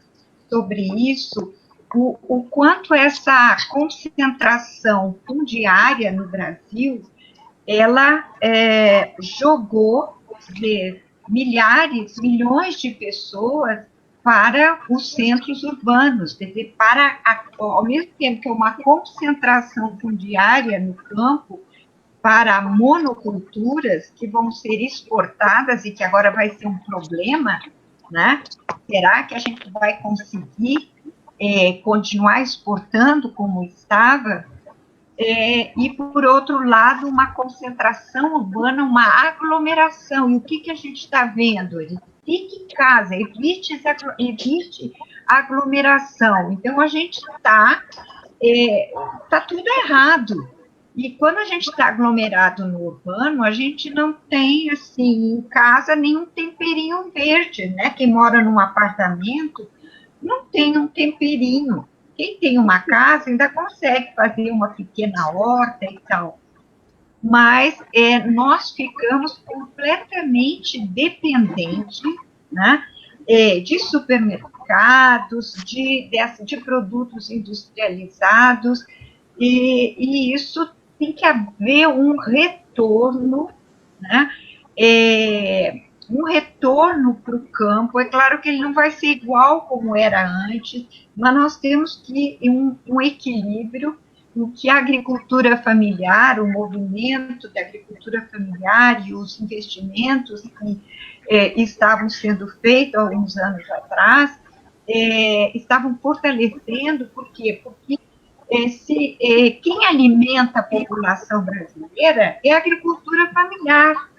sobre isso, o quanto essa concentração fundiária no Brasil, ela jogou milhares, milhões de pessoas para os centros urbanos, quer dizer, ao mesmo tempo que é uma concentração fundiária no campo, para monoculturas que vão ser exportadas e que agora vai ser um problema, né? Será que a gente vai conseguir continuar exportando como estava? E, por outro lado, uma concentração urbana, uma aglomeração. E o que a gente está vendo? Fique em casa, evite aglomeração. Então, a gente está tudo errado. E quando a gente está aglomerado no urbano, a gente não tem, assim, em casa, nenhum temperinho verde, né? Quem mora num apartamento não tem um temperinho. Quem tem uma casa ainda consegue fazer uma pequena horta e tal. Mas nós ficamos completamente dependentes, né, de supermercado, supermercados, de produtos industrializados, e isso tem que haver um retorno, né? Um retorno para o campo. É claro que ele não vai ser igual como era antes, mas nós temos que um equilíbrio em que a agricultura familiar, o movimento da agricultura familiar e os investimentos que estavam sendo feitos há alguns anos atrás, estavam fortalecendo. Por quê? Porque quem alimenta a população brasileira é a agricultura familiar,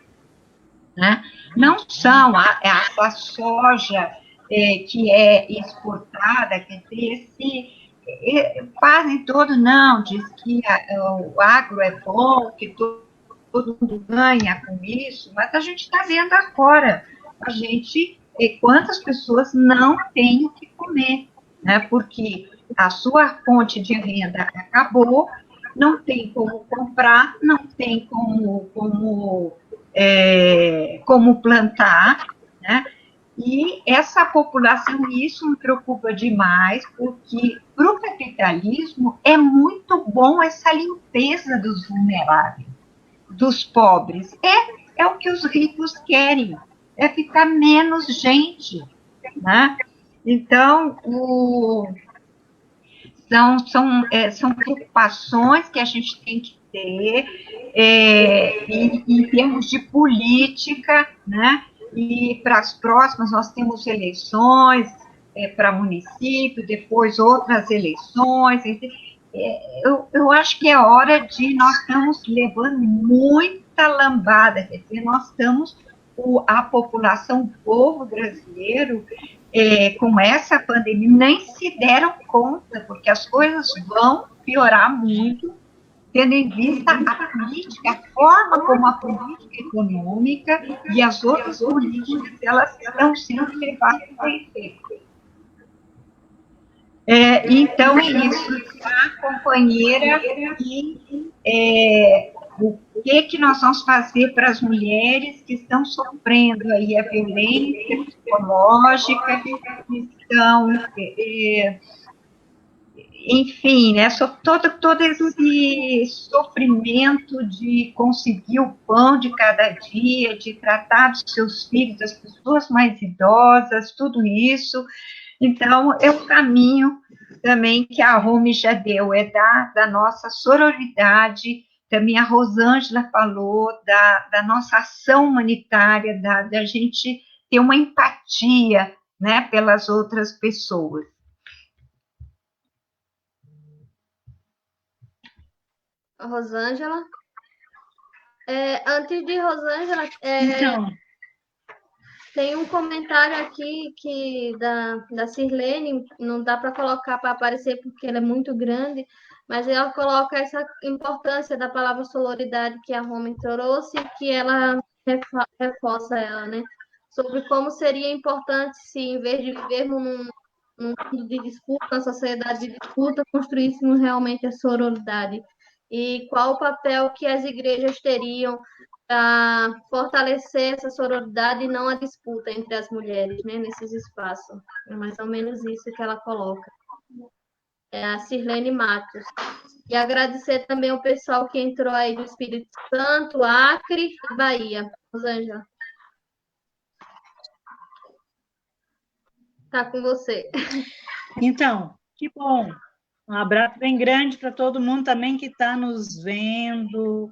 né? Não são a soja que é exportada, quer dizer, fazem todo, não, diz que o agro é bom, que todo mundo ganha com isso, mas a gente está vendo agora, quantas pessoas não têm o que comer, né? Porque a sua fonte de renda acabou, não tem como comprar, não tem como plantar, né? E essa população, isso me preocupa demais, porque para o capitalismo é muito bom essa limpeza dos vulneráveis, dos pobres. É o que os ricos querem, é ficar menos gente, né? Então, são preocupações que a gente tem que ter em termos de política, né? E para as próximas nós temos eleições para município, depois outras eleições. Eu acho que é hora de nós estamos levando muita lambada, quer dizer, nós estamos, a população, o povo brasileiro, com essa pandemia, nem se deram conta, porque as coisas vão piorar muito, tendo em vista a política, a forma como a política econômica e as outras políticas, elas estão sendo levadas a efeito. Então, é isso, a companheira, o que nós vamos fazer para as mulheres que estão sofrendo aí a violência psicológica, que estão, enfim, né, todo esse sofrimento de conseguir o pão de cada dia, de tratar dos seus filhos, das pessoas mais idosas, tudo isso. Então, é o caminho também que a Rumi já deu, da nossa sororidade. Também a Rosângela falou da nossa ação humanitária, da gente ter uma empatia, né, pelas outras pessoas. Rosângela? Antes de Rosângela, Então, tem um comentário aqui da Sirlene, não dá para colocar para aparecer porque ela é muito grande, mas ela coloca essa importância da palavra sororidade que a Rumi trouxe, que ela reforça ela, né? Sobre como seria importante se, em vez de vivermos num mundo de disputa, na sociedade de disputa, construíssemos realmente a sororidade. E qual o papel que as igrejas teriam para fortalecer essa sororidade e não a disputa entre as mulheres, né, nesses espaços. É mais ou menos isso que ela coloca. É a Sirlene Matos. E agradecer também o pessoal que entrou aí do Espírito Santo, Acre e Bahia. Rosângela. Tá com você. Então, que bom. Um abraço bem grande para todo mundo também que está nos vendo,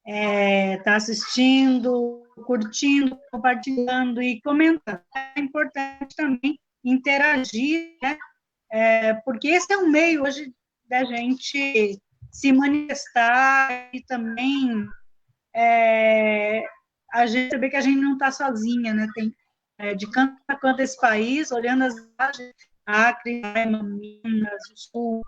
está assistindo, curtindo, compartilhando e comentando. É importante também interagir, né? Porque esse é um meio hoje da gente se manifestar e também a gente saber que a gente não está sozinha, né? Tem de canto a canto esse país, olhando as imagens, Acre, Minas, o Sul,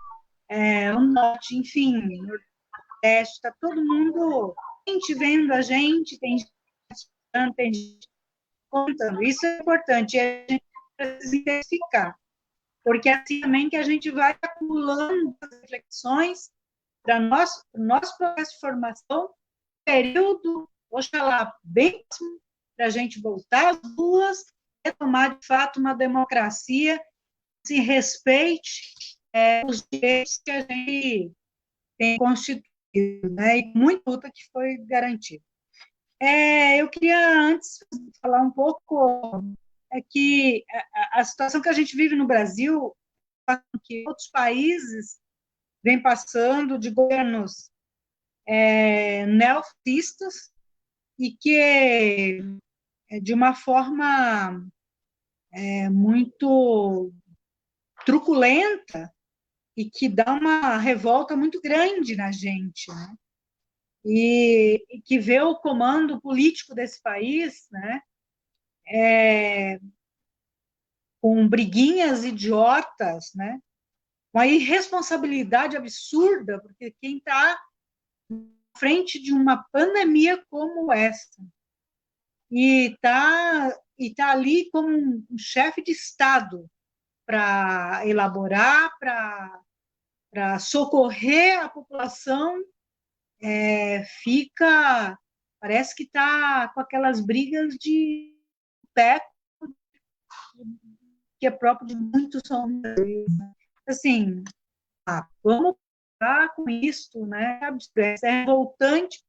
o Norte, enfim, o Nordeste, está todo mundo, gente vendo a gente, tem gente contando. Isso é importante, a gente precisa intensificar, porque é assim também que a gente vai acumulando as reflexões para nosso processo de formação, período, oxalá, bem próximo, para a gente voltar às ruas, retomar, de fato, uma democracia se respeite os direitos que a gente tem constituído, né, e muita luta que foi garantida. Eu queria antes falar um pouco que a situação que a gente vive no Brasil, que outros países vêm passando de governos neofascistas e que, de uma forma muito truculenta e que dá uma revolta muito grande na gente, né? E que vê o comando político desse país, né, com briguinhas idiotas, né, com a irresponsabilidade absurda, porque quem está à frente de uma pandemia como essa e está ali como um chefe de Estado para elaborar, para socorrer a população, parece que está com aquelas brigas de pé que é próprio de muitos homens. Assim, vamos parar com isso, né? É revoltante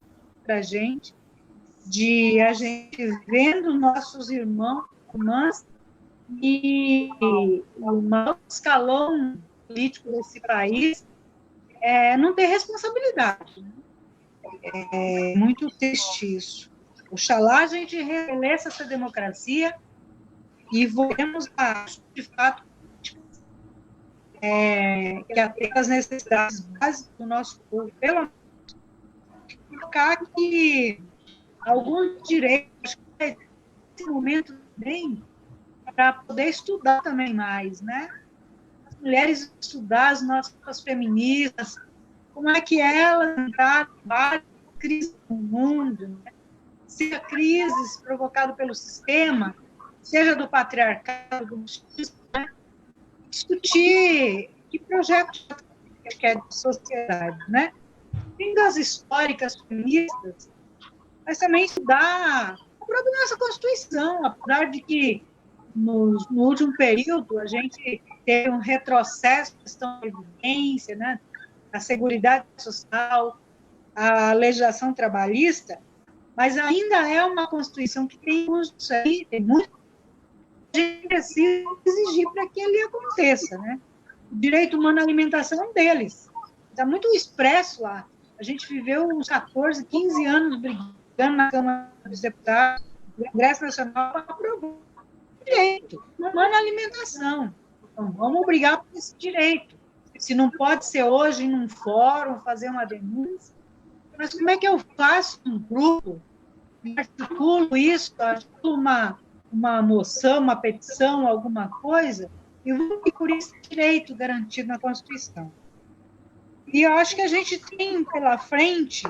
para a gente vendo nossos irmãs e o maior escalão político desse país não ter responsabilidade. É muito triste isso. Oxalá a gente restabeleça essa democracia e voltemos a, de fato, que atenda às necessidades básicas do nosso povo, pelo menos colocar que alguns direitos, acho que nesse momento também, para poder estudar também mais, né? As mulheres estudar, as nossas feministas, como é que elas entraram em várias crises no mundo, né? Seja crises provocadas pelo sistema, seja do patriarcado, do machismo, né? Discutir que projeto que é de sociedade, né? Tem das históricas feministas, mas também estudar a própria nossa Constituição, apesar de que no último período a gente teve um retrocesso na questão da previdência, né? A Seguridade Social, a legislação trabalhista, mas ainda é uma Constituição que tem isso aí, tem muito que a gente precisa exigir para que ele aconteça, né? O direito humano à alimentação é um deles. Está muito expresso lá. A gente viveu uns 14, 15 anos brigando na Câmara dos Deputados, no Congresso Nacional, para aprovar o direito humano à alimentação. Então, vamos brigar por esse direito. Se não pode ser hoje num fórum, fazer uma denúncia, mas como é que eu faço um grupo, articulo isso, articulo uma moção, uma petição, alguma coisa, e vou por esse direito garantido na Constituição. E eu acho que a gente tem pela frente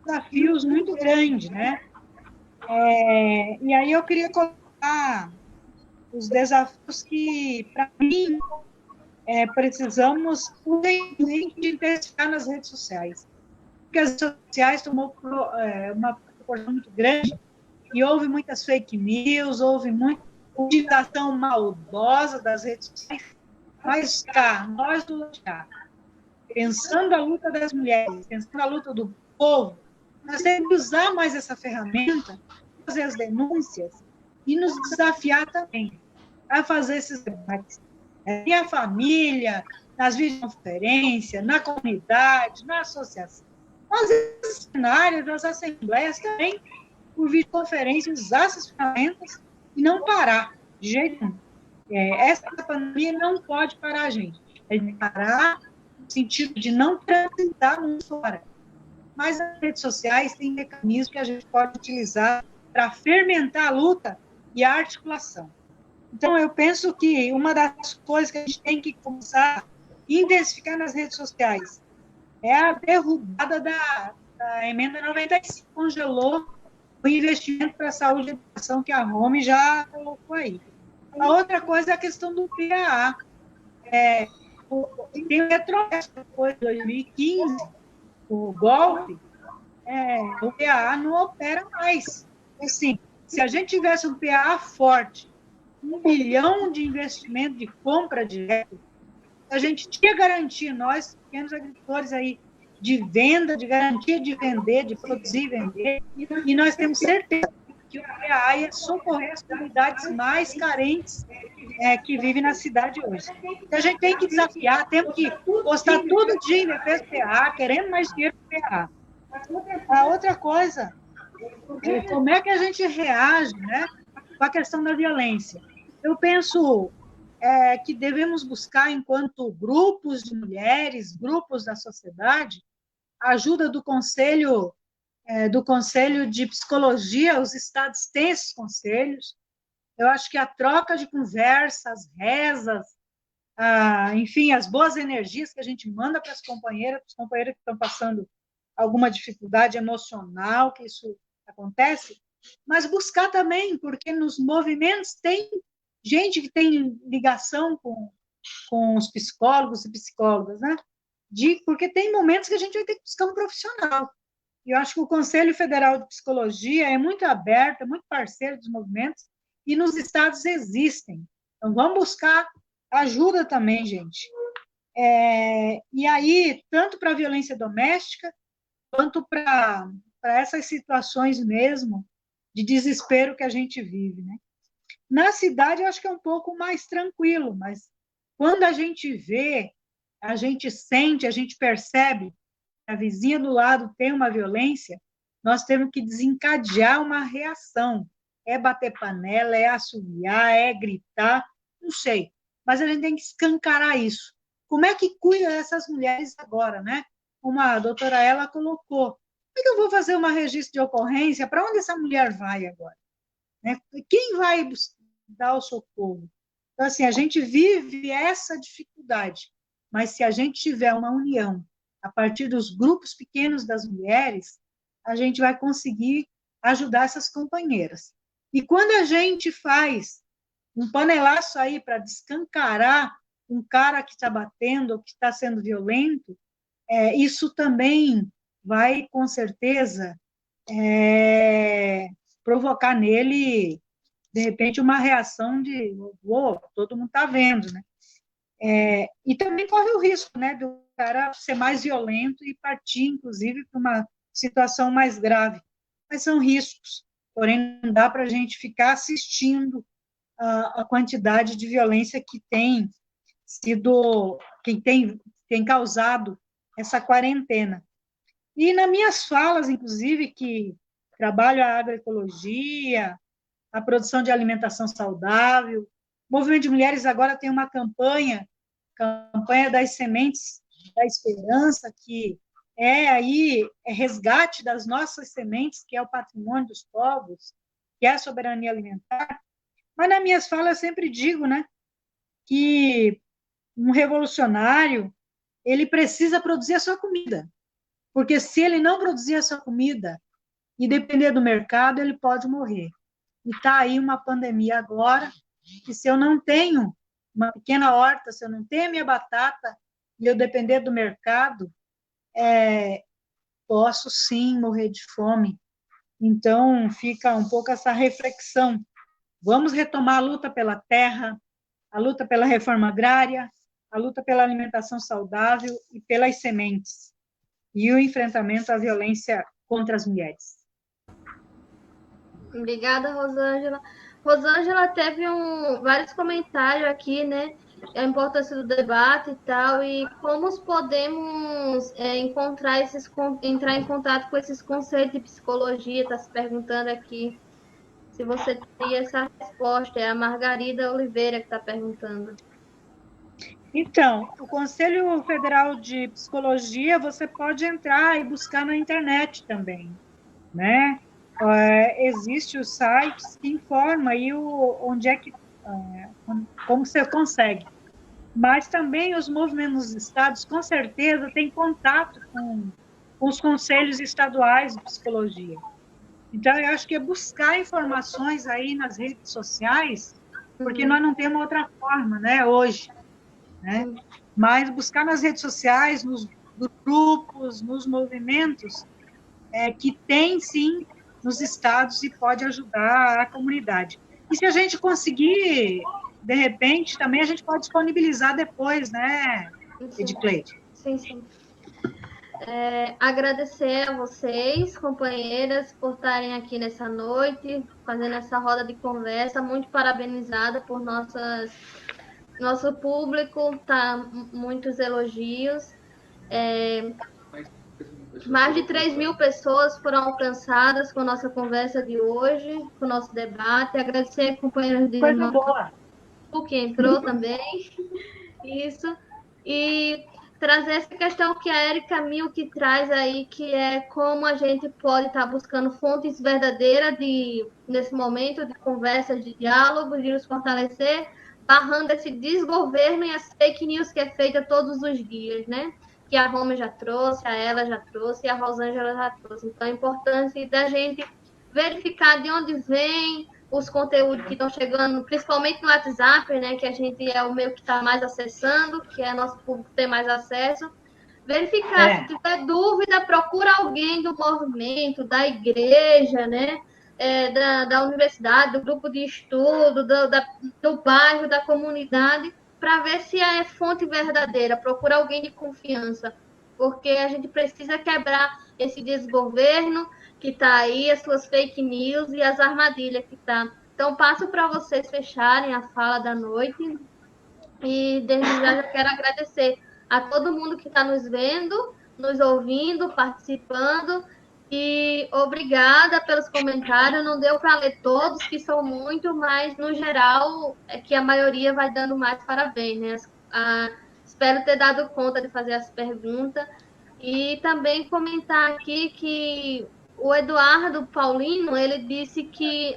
desafios muito grandes, né? E aí eu queria colocar os desafios que, para mim, precisamos urgentemente intensificar nas redes sociais. Porque as redes sociais tomou uma proporção muito grande e houve muitas fake news, houve muita utilização maldosa das redes sociais. Mas nós do lugar, pensando a luta das mulheres, pensando a luta do povo, nós temos que usar mais essa ferramenta, fazer as denúncias e nos desafiar também a fazer esses debates. Minha família, nas videoconferências, na comunidade, na associação. Nos cenários, nas assembleias também, por videoconferência, usar essas ferramentas e não parar, de jeito nenhum. Essa pandemia não pode parar a gente. A gente parar no sentido de não transitar muito fora. Mas as redes sociais têm mecanismos que a gente pode utilizar para fermentar a luta e a articulação. Então, eu penso que uma das coisas que a gente tem que começar a intensificar nas redes sociais é a derrubada da emenda 95, que congelou o investimento para a saúde e educação que a Rome já colocou aí. A outra coisa é a questão do PAA. Tem o retrocesso depois de 2015, o golpe, o PAA não opera mais. Assim, se a gente tivesse um PAA forte, 1 bilhão de investimento de compra direta, a gente tinha garantia, nós, pequenos agricultores aí, de venda, de garantia de vender, de produzir e vender, e nós temos certeza que o PA ia socorrer as comunidades mais carentes que vivem na cidade hoje. Então, a gente tem que desafiar, temos que postar todo dia em defesa do PA, querendo mais dinheiro para o PA. A outra coisa, como é que a gente reage, né, com a questão da violência? Eu penso que devemos buscar, enquanto grupos de mulheres, grupos da sociedade, a ajuda do Conselho de Psicologia. Os estados têm esses conselhos. Eu acho que a troca de conversas, rezas, enfim, as boas energias que a gente manda para as companheiras que estão passando alguma dificuldade emocional, que isso acontece, mas buscar também, porque nos movimentos tem gente que tem ligação com os psicólogos e psicólogas, né? Porque tem momentos que a gente vai ter que buscar um profissional. E eu acho que o Conselho Federal de Psicologia é muito aberto, é muito parceiro dos movimentos, e nos estados existem. Então, vamos buscar ajuda também, gente. E aí, tanto para a violência doméstica, quanto para essas situações mesmo de desespero que a gente vive, né? Na cidade, eu acho que é um pouco mais tranquilo, mas quando a gente vê, a gente sente, a gente percebe que a vizinha do lado tem uma violência, nós temos que desencadear uma reação. É bater panela, é assoviar, é gritar, não sei. Mas a gente tem que escancarar isso. Como é que cuida dessas mulheres agora, né? Como a doutora Ela colocou. Como é que eu vou fazer uma registro de ocorrência? Para onde essa mulher vai agora? Né? Quem vai dar o socorro? Então, assim, a gente vive essa dificuldade, mas se a gente tiver uma união a partir dos grupos pequenos das mulheres, a gente vai conseguir ajudar essas companheiras. E quando a gente faz um panelaço aí para descancarar um cara que está batendo ou que está sendo violento, isso também vai, com certeza, provocar nele, de repente, uma reação de todo mundo está vendo, né? E também corre o risco, né, do cara ser mais violento e partir, inclusive, para uma situação mais grave. Mas são riscos, porém não dá para a gente ficar assistindo a quantidade de violência que tem sido, que tem causado essa quarentena. E nas minhas falas, inclusive, que trabalho a agroecologia, a produção de alimentação saudável, o Movimento de Mulheres agora tem uma campanha das sementes da esperança, que é resgate das nossas sementes, que é o patrimônio dos povos, que é a soberania alimentar. Mas nas minhas falas eu sempre digo, né, que um revolucionário, ele precisa produzir a sua comida, porque se ele não produzir a sua comida e depender do mercado, ele pode morrer. E está aí uma pandemia agora, que se eu não tenho uma pequena horta, se eu não tenho a minha batata e eu depender do mercado, posso sim morrer de fome. Então, fica um pouco essa reflexão. Vamos retomar a luta pela terra, a luta pela reforma agrária, a luta pela alimentação saudável e pelas sementes, e o enfrentamento à violência contra as mulheres. Obrigada, Rosângela. Rosângela teve vários comentários aqui, né? A importância do debate e tal, e como podemos entrar em contato com esses conceitos de psicologia. Está se perguntando aqui se você teria essa resposta. É a Margarida Oliveira que está perguntando. Então, o Conselho Federal de Psicologia, você pode entrar e buscar na internet também, né? Existe o site que informa aí onde é que, como você consegue. Mas também os movimentos dos estados, com certeza, têm contato com os conselhos estaduais de psicologia. Então, eu acho que é buscar informações aí nas redes sociais, porque nós não temos outra forma, né, hoje, né? Mas buscar nas redes sociais, nos grupos, nos movimentos, que tem, sim, nos estados e pode ajudar a comunidade. E se a gente conseguir, de repente, também a gente pode disponibilizar depois, né, Edcleide? Sim, sim. Agradecer a vocês, companheiras, por estarem aqui nessa noite, fazendo essa roda de conversa. Muito parabenizada por nosso público, tá? Muitos elogios. Mais de 3.000 pessoas foram alcançadas com a nossa conversa de hoje, com o nosso debate. Agradecer a companheiros de Coisa boa. que entrou também. Isso. E trazer essa questão que a Érica Milk traz aí, que é como a gente pode estar buscando fontes verdadeiras nesse momento de conversa, de diálogo, de nos fortalecer, barrando esse desgoverno e as fake news que é feita todos os dias, né? Que a Roma já trouxe, a Ela já trouxe e a Rosângela já trouxe. Então, é importante da gente verificar de onde vem os conteúdos que estão chegando, principalmente no WhatsApp, né, que a gente é o meio que está mais acessando, que é nosso público tem mais acesso. Verificar, se tiver dúvida, procura alguém do movimento, da igreja, né, da universidade, do grupo de estudo, do bairro, da comunidade, para ver se é fonte verdadeira. Procura alguém de confiança, porque a gente precisa quebrar esse desgoverno que está aí, as suas fake news e as armadilhas que está. Então, passo para vocês fecharem a fala da noite. E desde já quero agradecer a todo mundo que está nos vendo, nos ouvindo, participando. E obrigada pelos comentários. Não deu para ler todos, que são muito, mas no geral é que a maioria vai dando mais parabéns, né? Espero ter dado conta de fazer as perguntas. E também comentar aqui que o Eduardo Paulino, ele disse que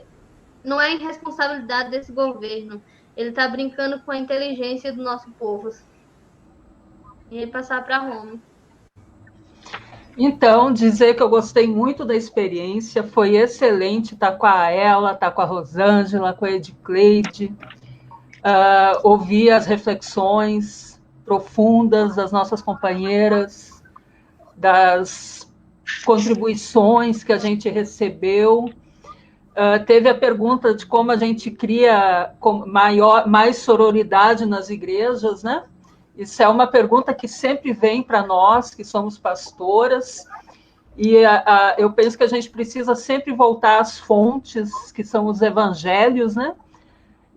não é irresponsabilidade desse governo. Ele está brincando com a inteligência do nosso povo. E passar para Roma. Então, dizer que eu gostei muito da experiência, foi excelente estar com a Ela, estar com a Rosângela, com a Edcleide, ouvir as reflexões profundas das nossas companheiras, das contribuições que a gente recebeu. Teve a pergunta de como a gente cria mais sororidade nas igrejas, né? Isso é uma pergunta que sempre vem para nós, que somos pastoras, e eu penso que a gente precisa sempre voltar às fontes, que são os evangelhos, né?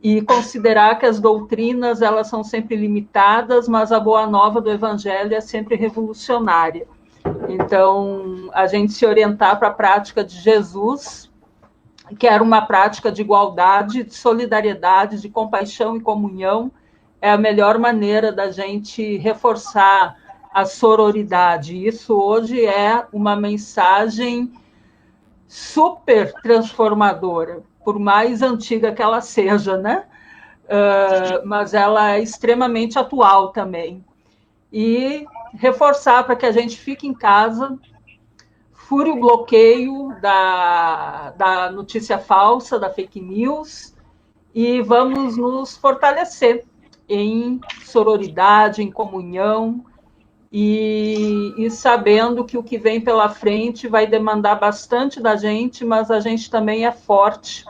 E considerar que as doutrinas, elas são sempre limitadas, mas a boa nova do evangelho é sempre revolucionária. Então, a gente se orientar para a prática de Jesus, que era uma prática de igualdade, de solidariedade, de compaixão e comunhão, é a melhor maneira da gente reforçar a sororidade. Isso hoje é uma mensagem super transformadora, por mais antiga que ela seja, né? Mas ela é extremamente atual também. E reforçar para que a gente fique em casa, fure o bloqueio da notícia falsa, da fake news, e vamos nos fortalecer em sororidade, em comunhão, e sabendo que o que vem pela frente vai demandar bastante da gente, mas a gente também é forte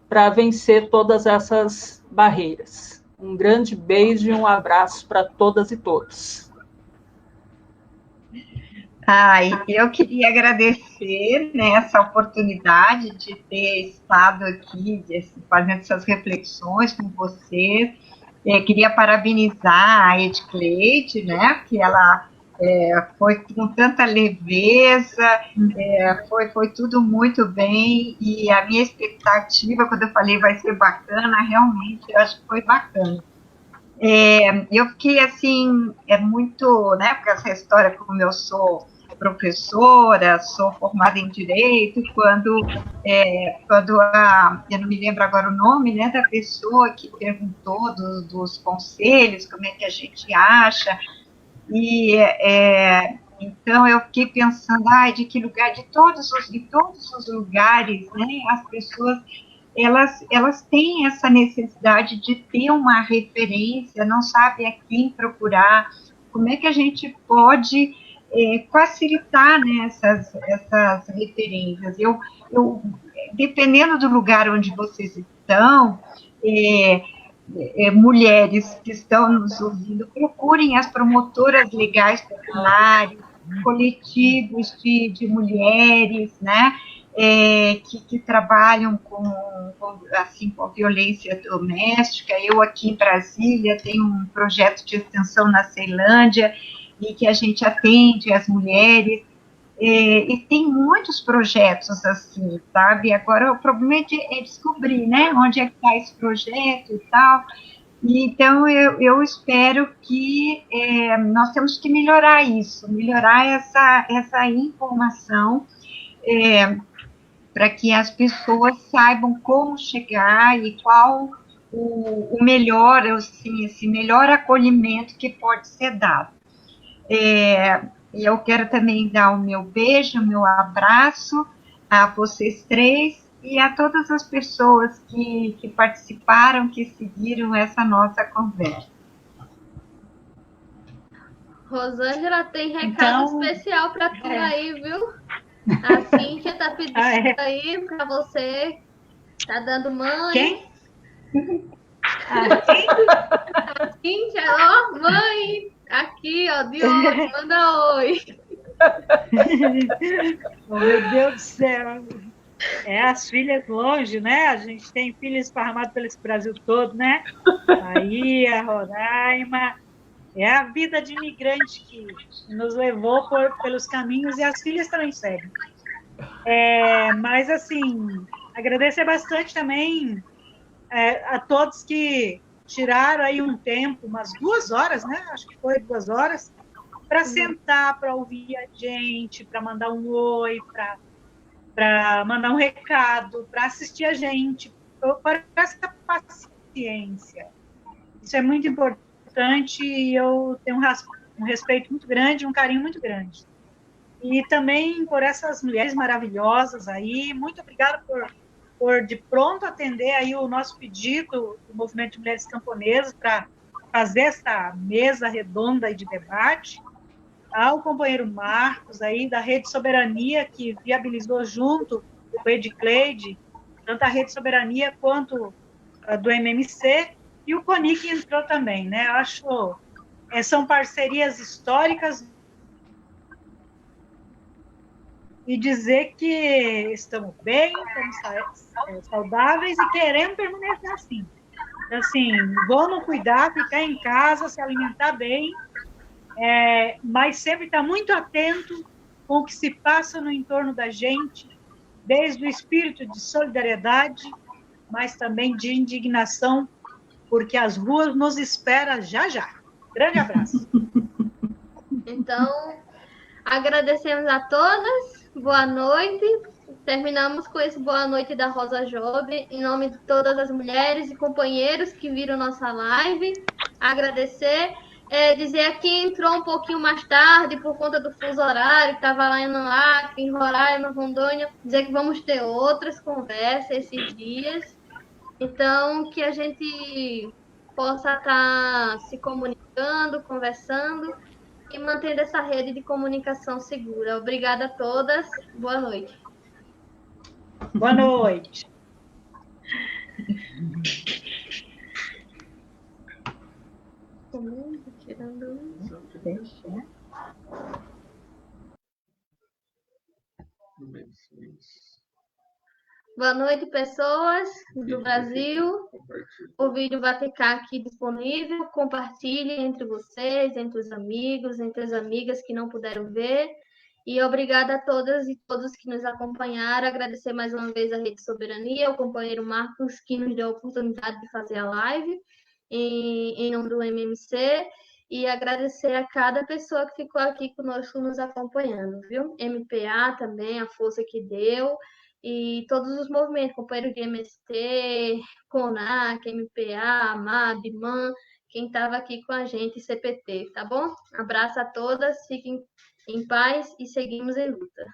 para vencer todas essas barreiras. Um grande beijo e um abraço para todas e todos. Eu queria agradecer, né, essa oportunidade de ter estado aqui, fazendo essas reflexões com vocês. Queria parabenizar a Edcleide, né, que ela foi com tanta leveza, foi tudo muito bem, e a minha expectativa, quando eu falei vai ser bacana, realmente eu acho que foi bacana. Eu fiquei assim, muito, né, porque essa história, como eu sou professora, sou formada em Direito, quando eu não me lembro agora o nome, né, da pessoa que perguntou dos conselhos, como é que a gente acha, e então eu fiquei pensando, de que lugar, de todos os lugares, né, as pessoas, elas têm essa necessidade de ter uma referência, não sabem a quem procurar, como é que a gente pode facilitar, né, essas referências. Eu, dependendo do lugar onde vocês Então, mulheres que estão nos ouvindo, procurem as promotoras legais populares, coletivos de mulheres, né, que trabalham assim, com a violência doméstica. Eu aqui em Brasília tenho um projeto de extensão na Ceilândia, e que a gente atende as mulheres, e tem muitos projetos assim, sabe? Agora o problema é descobrir, né, onde é que está esse projeto e tal. E, então eu espero que nós temos que melhorar isso, melhorar essa informação, para que as pessoas saibam como chegar e qual o melhor, assim, esse melhor acolhimento que pode ser dado. E eu quero também dar o meu beijo, o meu abraço a vocês três e a todas as pessoas que participaram, que seguiram essa nossa conversa. Rosângela, tem recado especial para tu aí, viu? A Cíntia tá pedindo aí para você. Tá dando mãe. Quem? A Cíntia, ó, mãe. Aqui, ó, de hoje, manda oi. Oh, meu Deus do céu. As filhas longe, né? A gente tem filhos esparramados pelo Brasil todo, né? Bahia, Roraima. É a vida de imigrante que nos levou pelos caminhos, e as filhas também seguem. Mas, assim, agradecer bastante também a todos que tiraram aí um tempo, umas 2 horas, né? Acho que foi 2 horas, para sentar, para ouvir a gente, para mandar um oi, para mandar um recado, para assistir a gente, para essa paciência. Isso é muito importante, e eu tenho um respeito muito grande, um carinho muito grande. E também por essas mulheres maravilhosas aí. Muito obrigada por de pronto atender aí o nosso pedido do Movimento de Mulheres Camponesas para fazer essa mesa redonda de debate. Ao companheiro Marcos, aí, da Rede Soberania, que viabilizou junto com o Edcleide, tanto a Rede Soberania quanto a do MMC, e o CONI, que entrou também, né? Eu acho são parcerias históricas, e dizer que estamos bem, estamos saudáveis e queremos permanecer assim. Assim, vamos cuidar, ficar em casa, se alimentar bem, mas sempre estar muito atento com o que se passa no entorno da gente, desde o espírito de solidariedade, mas também de indignação, porque as ruas nos esperam já já. Grande abraço. Então, agradecemos a todas, boa noite. Terminamos com esse boa noite da Rosa Job, em nome de todas as mulheres e companheiros que viram nossa live. Agradecer. Dizer que entrou um pouquinho mais tarde por conta do fuso horário, que estava lá no Acre, em Roraima, Rondônia. Dizer que vamos ter outras conversas esses dias. Então, que a gente possa estar se comunicando, conversando e mantendo essa rede de comunicação segura. Obrigada a todas. Boa noite. Boa noite. Boa noite, pessoas do Brasil. O vídeo vai ficar aqui disponível. Compartilhe entre vocês, entre os amigos, entre as amigas que não puderam ver. E obrigada a todas e todos que nos acompanharam. Agradecer mais uma vez a Rede Soberania, o companheiro Marcos, que nos deu a oportunidade de fazer a live em nome do MMC. E agradecer a cada pessoa que ficou aqui conosco nos acompanhando, viu? MPA também, a força que deu. E todos os movimentos, companheiros de MST, CONAC, MPA, AMAB, MAN, quem estava aqui com a gente, CPT, tá bom? Abraço a todas, fiquem em paz e seguimos em luta.